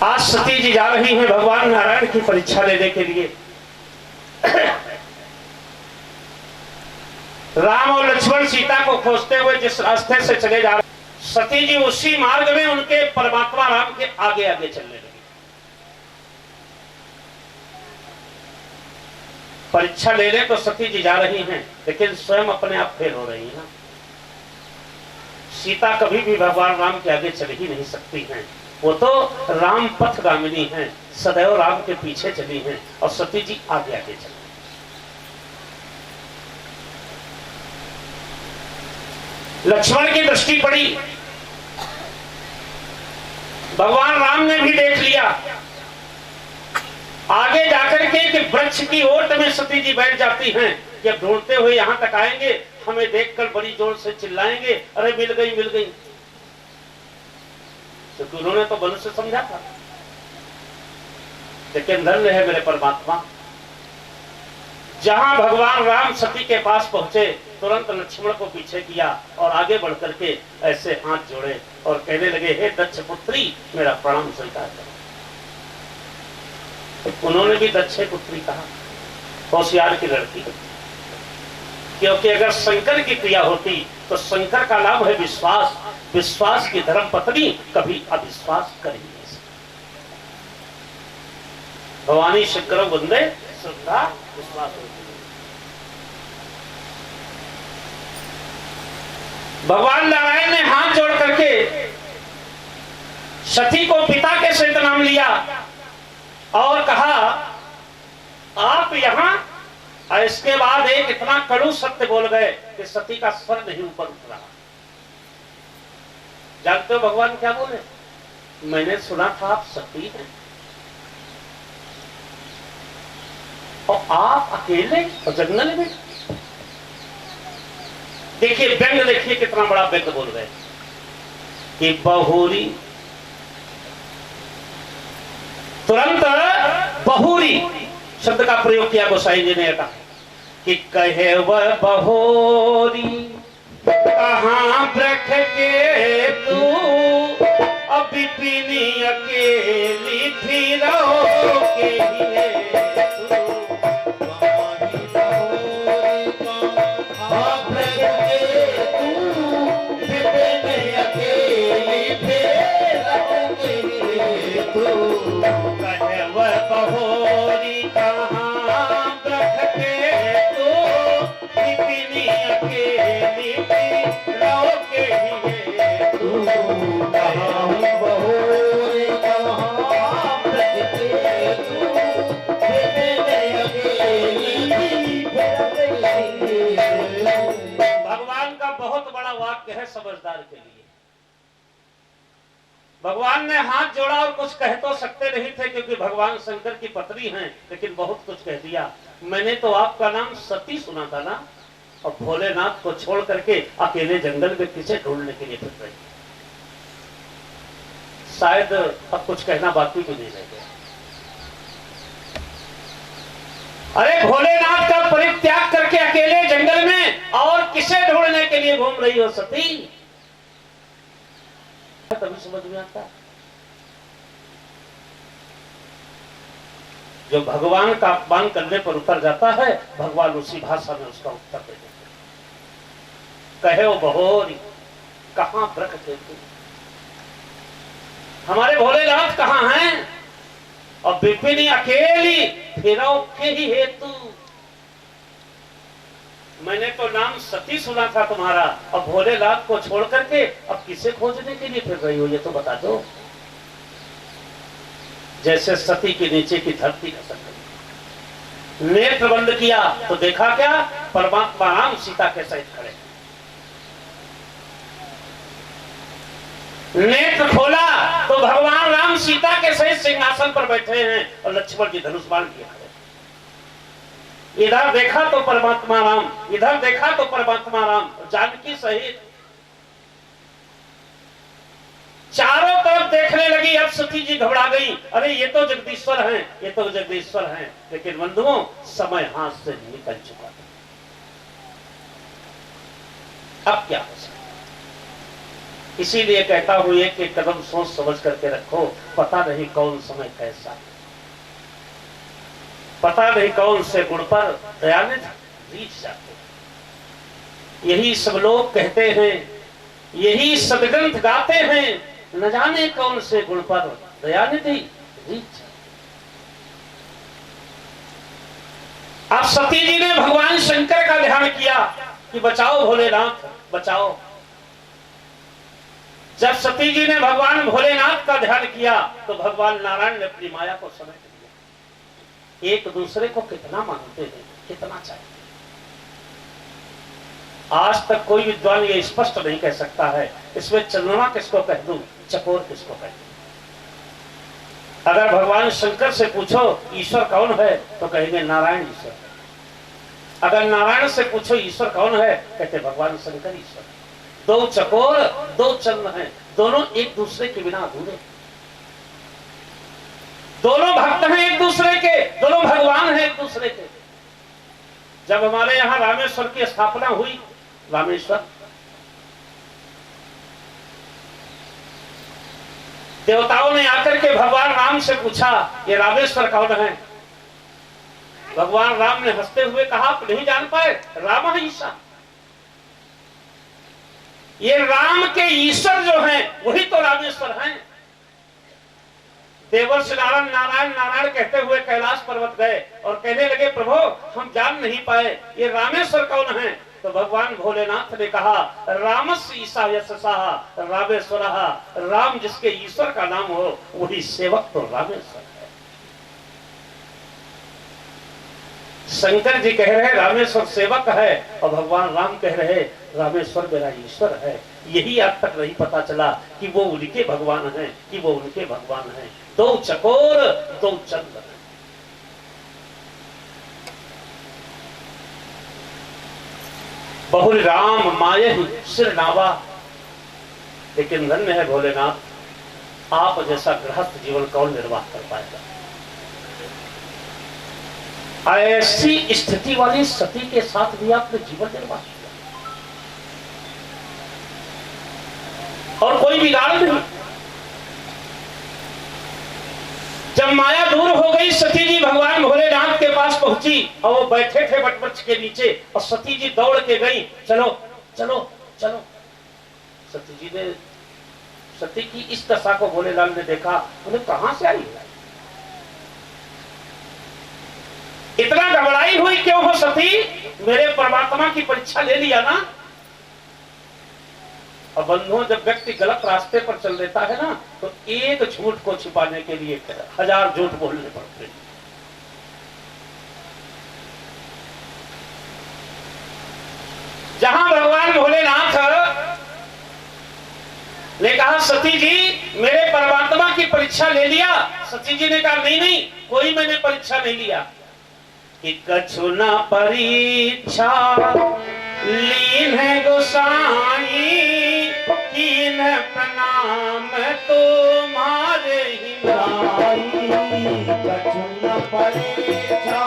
आज सती जी जा रही हैं भगवान नारायण की परीक्षा लेने के लिए। राम और लक्ष्मण सीता को खोजते हुए जिस रास्ते से चले जा रहे, सती जी उसी मार्ग में उनके परमात्मा राम के आगे आगे चलने लगी। परीक्षा लेने तो सती जी जा रही हैं लेकिन स्वयं अपने आप फेल हो रही है। सीता कभी भी भगवान राम के आगे चल ही नहीं सकती हैं। वो तो राम पथगामिनी हैं, सदैव राम के पीछे चली हैं और सती जी आगे आगे चली। लक्ष्मण की दृष्टि पड़ी, भगवान राम ने भी देख लिया। आगे जाकर के एक वृक्ष की ओट में सती जी बैठ जाती हैं। जब ढूंढते हुए यहां तक आएंगे, हमें देखकर बड़ी जोर से चिल्लाएंगे, अरे मिल गई मिल गई। तो उन्होंने तो मन से समझा था, लेकिन धन्य है मेरे परमात्मा, जहां भगवान राम सती के पास पहुंचे तुरंत लक्ष्मण को पीछे किया और आगे बढ़कर के ऐसे हाथ जोड़े और कहने लगे, हे दक्ष पुत्री, मेरा प्रणाम स्वीकार करो। तो उन्होंने भी दक्षे पुत्री कहा, होशियार की लड़की, क्योंकि अगर शंकर की क्रिया होती तो शंकर का नाम है विश्वास। विश्वास की धर्म पत्नी कभी अविश्वास कर ही नहीं सकती। भवानी शंकर वंदे श्रद्धा विश्वास होती। भगवान नारायण ने हाथ जोड़ करके सती को पिता के सहित नाम लिया और कहा, आप यहां। और इसके बाद एक इतना कड़ू सत्य बोल गए कि सती का स्वर नहीं ऊपर उठ रहा। जानते हो भगवान क्या बोले? मैंने सुना था आप सती हैं और आप अकेले और जंगल में। देखिए व्यंग, देखिए कितना बड़ा व्यंग बोल रहे कि बहुरी, तुरंत बहुरी शब्द का प्रयोग किया गोसाई जी ने, कहा कि कहे वह बहोरी कहां रख के तू अभी पीनी अकेली फिरो के लिए तू अकेली थी रोके ही तू कहाँ बहोरे कहाँ ब्रज तू भगवान का बहुत बड़ा वाक्य है समझदार के लिए। भगवान ने हाथ जोड़ा और कुछ कह तो सकते नहीं थे क्योंकि भगवान शंकर की पत्नी हैं, लेकिन बहुत कुछ कह दिया। मैंने तो आपका नाम सती सुना था ना, और भोलेनाथ को छोड़ करके अकेले जंगल में किसे ढूंढने के लिए फिर रही। शायद अब कुछ कहना बाकी भी नहीं रह गया। अरे भोलेनाथ का परित्याग करके अकेले जंगल में और किसे ढूंढने के लिए घूम रही हो सती? तभी समझ में आता। जो भगवान का अपमान करने पर उतर जाता है, भगवान उसी भाषा में उसका उत्तर दे देते। कहे वो बहोरी कहां ब्रख थे तू, हमारे भोलेनाथ कहां हैं? और विपिनी अकेली फिरो के ही हेतु। मैंने तो नाम सती सुना था तुम्हारा, अब भोलेनाथ को छोड़ करके अब किसे खोजने के लिए फिर रही हो, ये तो बता दो। जैसे सती के नीचे की धरती खसक गई, नेत्र बंद किया तो देखा क्या? परमात्मा राम सीता के सहित खड़े। नेत्र खोला तो भगवान राम सीता के सहित सिंहासन पर बैठे हैं और लक्ष्मण जी धनुष बाण किए खड़े। इधर देखा तो परमात्मा राम, इधर देखा तो परमात्मा राम, जानकी सहित चारों तरफ देखने लगी। अब सती जी घबरा गई, अरे ये तो जगदीश्वर हैं, ये तो जगदीश्वर हैं। लेकिन बंधुओं, समय हाथ से निकल चुका था। अब क्या हो सकता? इसीलिए कहता हूं एक एक कदम सोच समझ करके रखो। पता नहीं कौन समय कैसा, पता नहीं कौन से गुण पर दयानिधि रीझ जाते। यही सब लोग कहते हैं, यही सदग्रंथ गाते हैं, न जाने कौन से गुण पर दयानिधि रीझ। अब सती जी ने भगवान शंकर का ध्यान किया कि बचाओ भोलेनाथ बचाओ। जब सती जी ने भगवान भोलेनाथ का ध्यान किया तो भगवान नारायण ने अपनी माया को समेट लिया। एक दूसरे को कितना मानते हैं, कितना चाहिए। आज तक कोई विद्वान ये स्पष्ट नहीं कह सकता है इसमें चंद्रमा किसको कह दूं, चकोर किसको कह दूं। अगर भगवान शंकर से पूछो ईश्वर कौन है तो कहेंगे नारायण ईश्वर है। अगर नारायण से पूछो ईश्वर कौन है, कहते भगवान शंकर ईश्वर। दो चकोर दो चंद्र हैं, दोनों एक दूसरे के बिना अधूरे। दोनों भक्त हैं एक दूसरे के, दोनों भगवान हैं एक दूसरे के। जब हमारे यहां रामेश्वर की स्थापना हुई, रामेश्वर देवताओं ने आकर के भगवान राम से पूछा ये रामेश्वर कौन है? भगवान राम ने हंसते हुए कहा आप नहीं जान पाए, राम है ईशा। ये राम के ईश्वर जो हैं वही तो रामेश्वर हैं। देवर्षि नारायण नारायण नारायण कहते हुए कैलाश पर्वत गए और कहने लगे प्रभु हम जान नहीं पाए ये रामेश्वर कौन है? तो भगवान भोलेनाथ ने कहा रामस्य ईशा यशसा रामेश्वर। राम जिसके ईश्वर का नाम हो वही सेवक तो रामेश्वर है। शंकर जी कह रहे रामेश्वर सेवक है और भगवान राम कह रहे रामेश्वर मेरा ईश्वर है। यही आज तक नहीं पता चला कि वो उनके भगवान हैं, कि वो उनके भगवान हैं। दो चकोर दो चंद्र। बहुरी राम माये सिर नावा। लेकिन धन्य है भोलेनाथ, आप जैसा गृहस्थ जीवन कौन निर्वाह कर पाएगा। ऐसी स्थिति वाली सती के साथ भी आपने जीवन निर्वाह किया और कोई बिगाड़ नहीं। जब माया दूर हो गई, सती जी भगवान भोलेनाथ के पास पहुंची और वो बैठे थे वटवृक्ष के नीचे और सती जी दौड़ के गई, चलो चलो चलो। सती जी ने सती की इस दशा को भोलेनाथ ने देखा, उन्हें कहां से आई, इतना घबराई हुई क्यों हो सती? मेरे परमात्मा की परीक्षा ले लिया ना, और बंधुओं, जब व्यक्ति गलत रास्ते पर चल देता है ना, तो एक झूठ को छिपाने के लिए 1000 झूठ बोलने पड़ते हैं। जहां भगवान भोलेनाथ ने कहा सती जी मेरे परमात्मा की परीक्षा ले लिया, सती जी ने कहा नहीं नहीं, कोई मैंने परीक्षा नहीं लिया। कि कछु न परीक्षा लीन है गोसाई, कीन प्रणाम तुम्हारे ही नाई। कछु न परीक्षा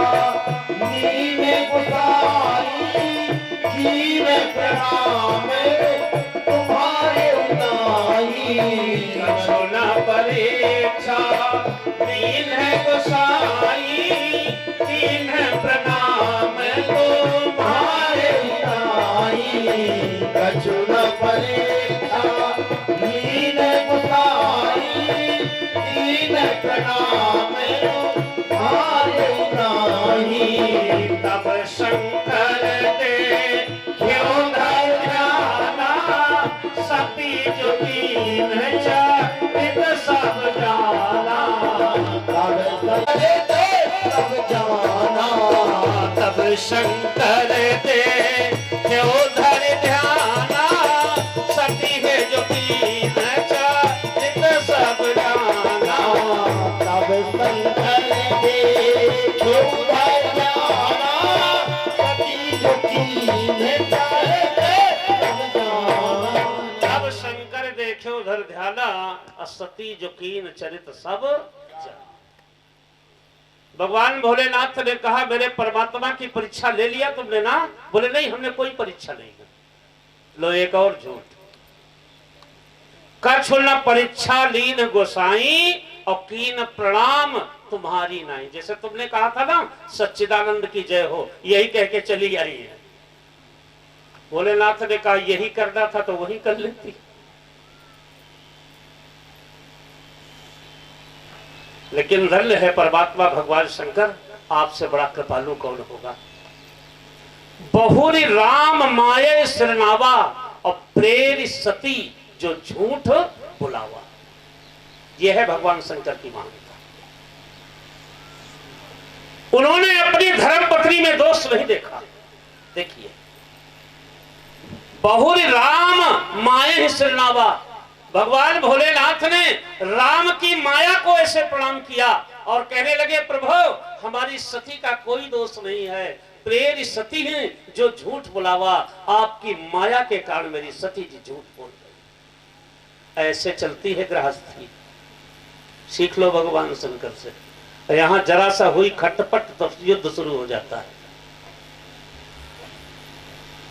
लीन है गोसाई, कीन प्रणाम तुम्हारे नाई। कछु न परीक्षा लीन है गोसाई, कीन प्रणाम तुम्हारे नाई। कछु न परीक्षा लीन गोसाई, कीन प्रणाम तुम्हारे नाई। तब शंकर दे क्यों धर जाना, सती जो कीन चरित सब जाना। तब जाना, तब शंकर दे क्यों धर ध्याना, सती है जो कीन चरित सब जाना। तब शंकर दे क्यों धर जाना, सती जो कीन चरित सब जाना। तब शंकर देखे उधर ध्याना, सती जो कीन चरित सब जाना। भगवान भोलेनाथ ने कहा मेरे परमात्मा की परीक्षा ले लिया तुमने ना? बोले नहीं, हमने कोई परीक्षा नहीं की। लो एक और झूठ। कछु न परीक्षा लीन गोसाई, और कीन प्रणाम तुम्हारी नाई। जैसे तुमने कहा था ना सच्चिदानंद की जय हो, यही कह के चली आई है। भोलेनाथ ने कहा यही करना था तो वही कर लेती। लेकिन धन्य है परमात्मा भगवान शंकर, आपसे बड़ा कृपालु कौन होगा। बहुरी राम माये सिरनावा, और प्रेरी सती जो झूठ बुलावा। यह है भगवान शंकर की मान्यता। उन्होंने अपनी धर्म पत्नी में दोष नहीं देखा। देखिए, बहुरी राम माये सिरनावा, भगवान भोलेनाथ ने राम की माया को ऐसे प्रणाम किया और कहने लगे प्रभु हमारी सती का कोई दोष नहीं है, प्रेरी सती है जो झूठ बुलावा, आपकी माया के कारण मेरी सती जी झूठ बोल गई। ऐसे चलती है गृहस्थी। सीख लो भगवान शंकर से। यहां जरा सा हुई खटपट तो युद्ध शुरू हो जाता है।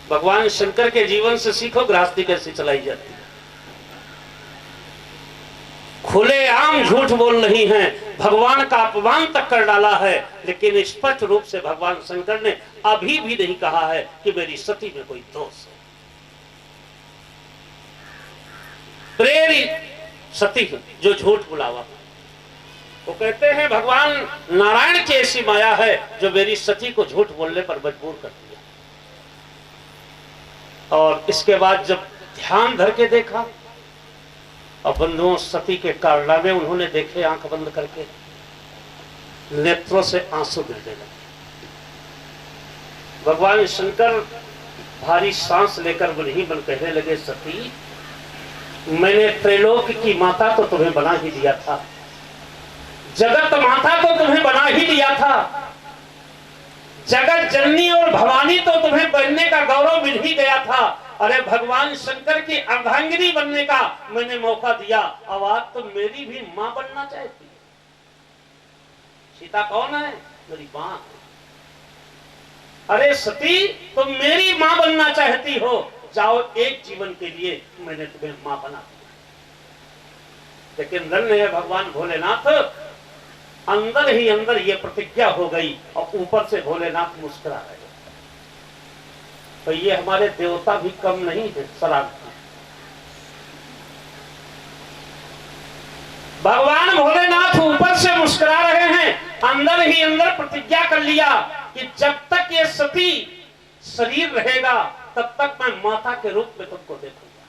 भगवान शंकर के जीवन से सीखो गृहस्थी कैसे चलाई जाती है। खुलेआम झूठ बोल रही हैं, भगवान का अपमान तक कर डाला है, लेकिन स्पष्ट रूप से भगवान शंकर ने अभी भी नहीं कहा है कि मेरी सती में कोई दोष है। प्रेरी सती जो झूठ बुलावा, वो कहते हैं भगवान नारायण की ऐसी माया है जो मेरी सती को झूठ बोलने पर मजबूर कर दिया। और इसके बाद जब ध्यान धर के देखा और बंधुओं सती के कारनामे उन्होंने देखे, आंख बंद करके नेत्रों से आंसू गिरने लगे। भगवान शंकर भारी सांस लेकर मन ही मन कहने लगे सती मैंने त्रैलोक की माता तो तुम्हें बना ही दिया था, जगत माता तो तुम्हें बना ही दिया था, जगत जननी और भवानी तो तुम्हें बनने का गौरव मिल ही गया था। अरे भगवान शंकर की अर्धांगिनी बनने का मैंने मौका दिया, अब आज तो मेरी भी मां बनना चाहती है। सीता कौन है? मेरी मां। अरे सती तुम मेरी मां बनना चाहती हो, जाओ एक जीवन के लिए मैंने तुम्हें मां बना दिया। लेकिन धन्य है भगवान भोलेनाथ, अंदर ही अंदर ये प्रतिज्ञा हो गई और ऊपर से भोलेनाथ मुस्कुरा रहे। तो ये हमारे देवता भी कम नहीं है शरारती। भगवान भोलेनाथ ऊपर से मुस्कुरा रहे हैं, अंदर ही अंदर प्रतिज्ञा कर लिया कि जब तक ये सती शरीर रहेगा तब तक मैं माता के रूप में तुमको देखूंगा।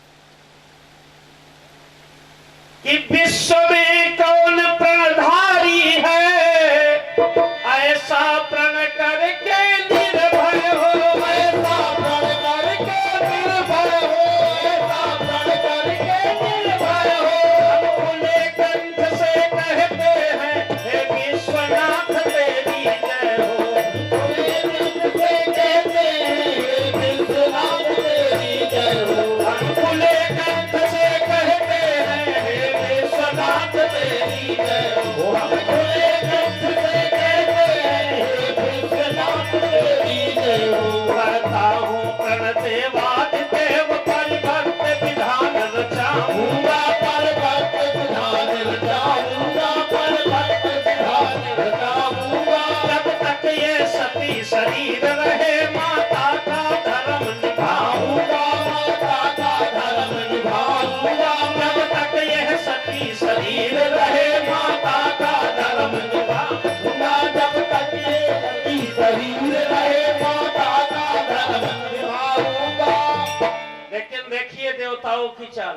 देखिए देवताओं की चाल।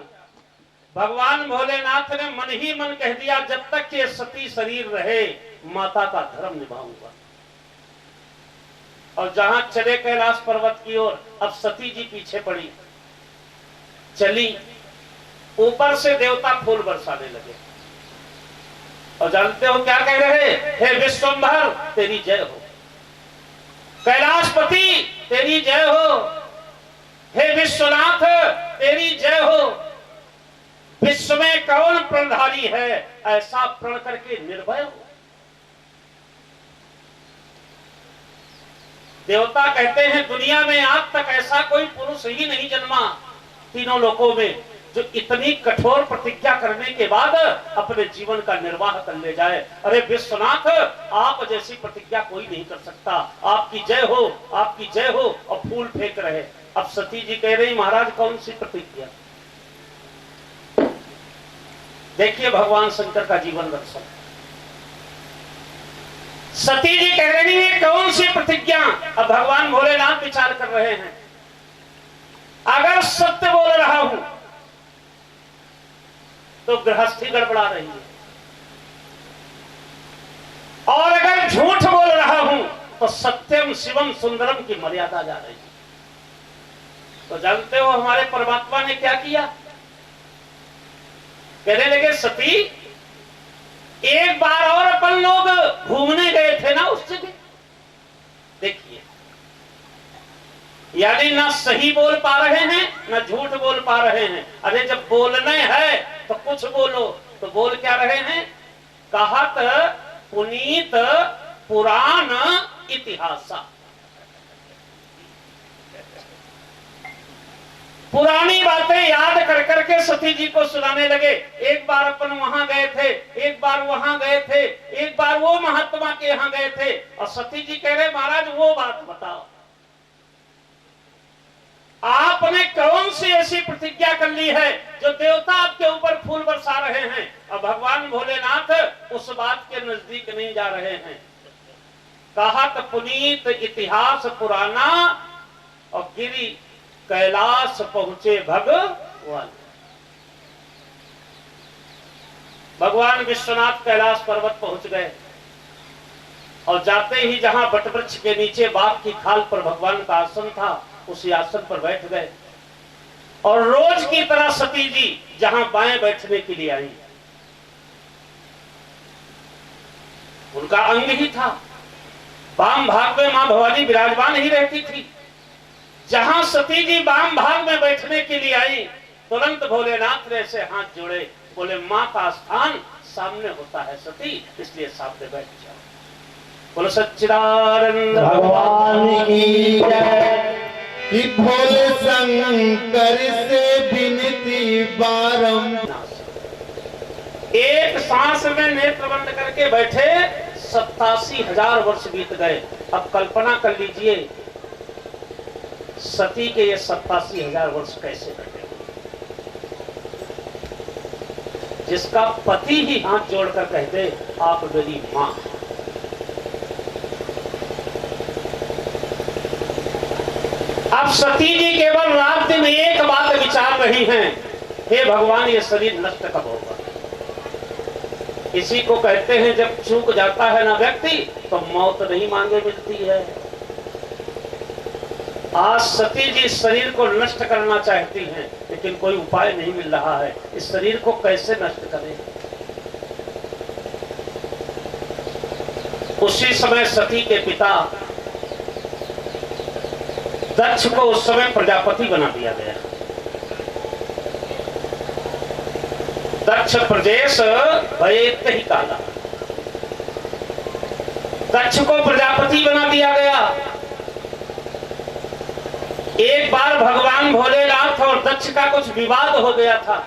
भगवान भोलेनाथ ने मन ही मन कह दिया, जब तक ये सती शरीर रहे माता का धर्म निभाऊंगा। और जहां चले कैलाश पर्वत की ओर, अब सती जी पीछे पड़ी, चली, ऊपर से देवता फूल बरसाने लगे। और जानते हो क्या कह रहे? हे विश्वंभर तेरी जय हो, कैलाशपति तेरी जय हो, हे विश्वनाथ तेरी जय हो। विश्व में कौन प्रणधारी है ऐसा प्रण करके निर्भय हो। देवता कहते हैं दुनिया में आज तक ऐसा कोई पुरुष ही नहीं जन्मा तीनों लोकों में जो इतनी कठोर प्रतिज्ञा करने के बाद अपने जीवन का निर्वाह कर ले जाए। अरे विश्वनाथ आप जैसी प्रतिज्ञा कोई नहीं कर सकता, आपकी जय हो, आपकी जय हो। और फूल फेंक रहे। अब सती जी कह रही महाराज कौन सी प्रतिज्ञा? देखिए भगवान शंकर का जीवन दर्शन। सती जी कह रही है कौन सी प्रतिज्ञा? अब भगवान भोलेनाथ विचार कर रहे हैं, अगर सत्य बोल रहा हूं तो गृहस्थी गड़बड़ा रही है, और अगर झूठ बोल रहा हूं तो सत्यम शिवम सुंदरम की मर्यादा जा रही है। तो जानते हो हमारे परमात्मा ने क्या किया? कहने लगे सती एक बार और अपन लोग घूमने गए थे ना उस जगह, देखिए, यानी ना सही बोल पा रहे हैं ना झूठ बोल पा रहे हैं। अरे जब बोलने है तो कुछ बोलो। तो बोल क्या रहे हैं? कहत पुनीत पुराण इतिहासा, पुरानी बातें याद कर करके सती जी को सुनाने लगे। एक बार अपन वहां गए थे, एक बार वहां गए थे, एक बार वो महात्मा के यहां गए थे। और सती जी कह रहे महाराज वो बात बताओ, आपने कौन सी ऐसी प्रतिज्ञा कर ली है जो देवता आपके ऊपर फूल बरसा रहे हैं? और भगवान भोलेनाथ उस बात के नजदीक नहीं जा रहे हैं। कहत पुनीत इतिहास पुराना और गिरी कैलाश पहुंचे भगवान। भगवान विश्वनाथ कैलाश पर्वत पहुंच गए और जाते ही जहां वटवृक्ष के नीचे बाघ की खाल पर भगवान का आसन था उसी आसन पर बैठ गए। और रोज की तरह सती जी जहां बाएं बैठने के लिए आई, उनका अंग ही था, वाम भाग में मां भवानी विराजमान ही रहती थी। जहां सती जी वाम भाग में बैठने के लिए आई, तुरंत भोलेनाथ ने ऐसे हाथ जोड़े, बोले मां का स्थान सामने होता है सती, इसलिए सामने बैठ जाओ। बोलो सच्चिदानंद भगवान की जय। कि भोले शंकर से विनती बारंबार। एक सांस में नेत्र बंद करके बैठे, 87,000 वर्ष बीत गए। अब कल्पना कर लीजिए सती के ये 87,000 वर्ष कैसे कटे, जिसका पति ही हाथ जोड़कर कहते आप मेरी मां। अब सती जी केवल रात दिन एक बात विचार रही हैं, हे भगवान ये शरीर नष्ट कब होगा? इसी को कहते हैं जब चूक जाता है ना व्यक्ति तो मौत नहीं मांगे मिलती है। आज सती जी शरीर को नष्ट करना चाहती हैं लेकिन कोई उपाय नहीं मिल रहा है। इस शरीर को कैसे नष्ट करें? उसी समय सती के पिता दक्ष को उस समय प्रजापति बना दिया गया। दक्ष प्रदेश भयेत ही काला, दक्ष को प्रजापति बना दिया गया। एक बार भगवान भोलेनाथ और दक्ष का कुछ विवाद हो गया था।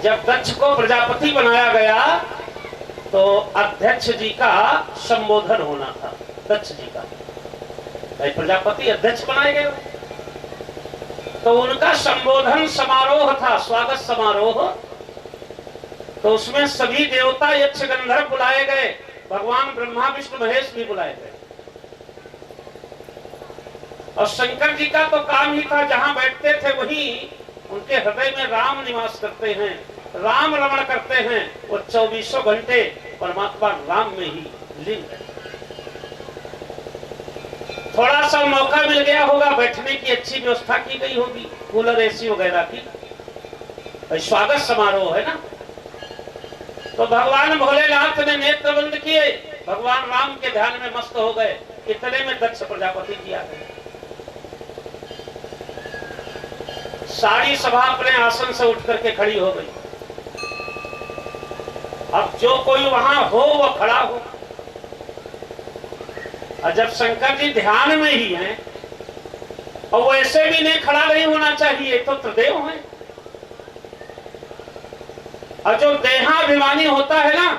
जब दक्ष को प्रजापति बनाया गया तो अध्यक्ष जी का संबोधन होना था। दक्ष जी का भाई प्रजापति अध्यक्ष बनाए गए तो उनका संबोधन समारोह था, स्वागत समारोह। तो उसमें सभी देवता यक्ष गंधर्व बुलाए गए, भगवान ब्रह्मा विष्णु महेश भी बुलाए गए। और शंकर जी का तो काम ही था, जहां बैठते थे वहीं उनके हृदय में राम निवास करते हैं, राम रमण करते हैं। वो 24 घंटे परमात्मा राम में ही लीन है। थोड़ा सा मौका मिल गया होगा, बैठने की अच्छी व्यवस्था की गई होगी, कूलर एसी वगैरह की, स्वागत समारोह है ना। तो भगवान भोलेनाथ ने नेत्र बंद किए, भगवान राम के ध्यान में मस्त हो गए। इतने में दक्ष प्रजापति जी आ गए। सारी सभा अपने आसन से उठ करके खड़ी हो गई। अब जो कोई वहां हो वो खड़ा हो। और जब शंकर जी ध्यान में ही हैं, और वो ऐसे भी नहीं खड़ा नहीं होना चाहिए, तो त्रिदेव हैं। और जो देहाभिमानी होता है ना,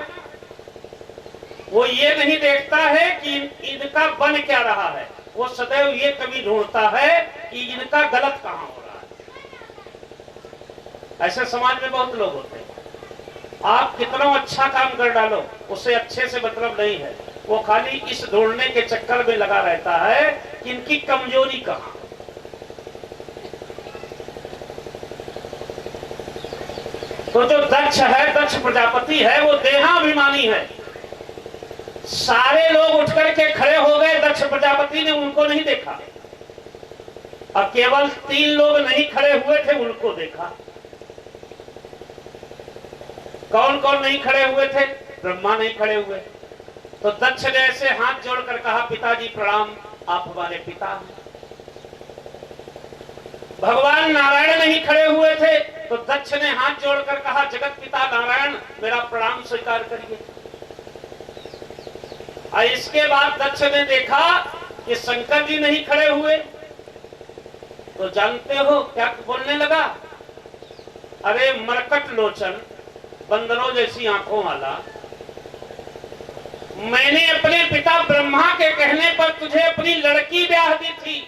वो ये नहीं देखता है कि इनका बन क्या रहा है, वो सदैव ये कभी ढूंढता है कि इनका गलत कहां हो रहा है। ऐसे समाज में बहुत लोग होते हैं। आप कितना अच्छा काम कर डालो, उसे अच्छे से मतलब नहीं है, वो खाली इस ढूंढने के चक्कर में लगा रहता है कि इनकी कमजोरी कहां। तो जो दक्ष है, दक्ष प्रजापति है, वो देहाभिमानी है। सारे लोग उठकर के खड़े हो गए, दक्ष प्रजापति ने उनको नहीं देखा। और केवल 3 लोग नहीं खड़े हुए थे, उनको देखा। कौन कौन नहीं खड़े हुए थे? ब्रह्मा नहीं खड़े हुए। तो दक्ष ने ऐसे हाथ जोड़कर कहा, पिताजी प्रणाम, आप हमारे पिता हैं। भगवान नारायण नहीं खड़े हुए थे, तो दक्ष ने हाथ जोड़कर कहा, जगत पिता नारायण, मेरा प्रणाम स्वीकार करिए। और इसके बाद दक्ष ने देखा कि शंकर जी नहीं खड़े हुए, तो जानते हो क्या बोलने लगा? अरे मरकट लोचन, बंदरों जैसी आंखों वाला, मैंने अपने पिता ब्रह्मा के कहने पर तुझे अपनी लड़की ब्याह दी थी।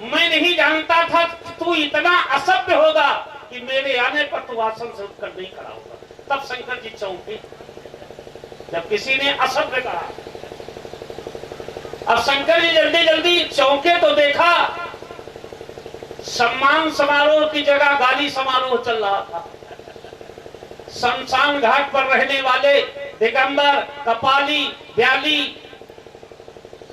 मैं नहीं जानता था तू इतना असभ्य होगा कि मेरे आने पर तू आसन से उठकर नहीं खड़ा होगा। तब शंकर जी चौंके, जब किसी ने असभ्य कहा। अब शंकर जी जल्दी जल्दी चौंके तो देखा सम्मान समारोह की जगह गाली समारोह चल रहा था। शमशान घाट पर रहने वाले दिगंबर, कपाली, ब्याली,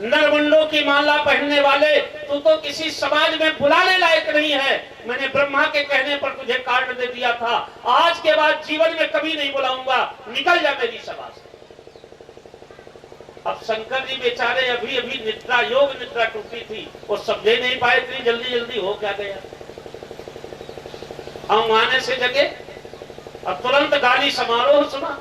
नरमुंडों की माला पहनने वाले, तू तो किसी समाज में बुलाने लायक नहीं है। मैंने ब्रह्मा के कहने पर तुझे काट दे दिया था, आज के बाद जीवन में कभी नहीं बुलाऊंगा, निकल जा मेरी सभा से। अब शंकर जी बेचारे अभी अभी निद्रा, योग निद्रा टूटी थी, वो समझे नहीं पाए इतनी जल्दी जल्दी हो क्या गया। हम आने से जगे और तुरंत गाली समारोह सुना।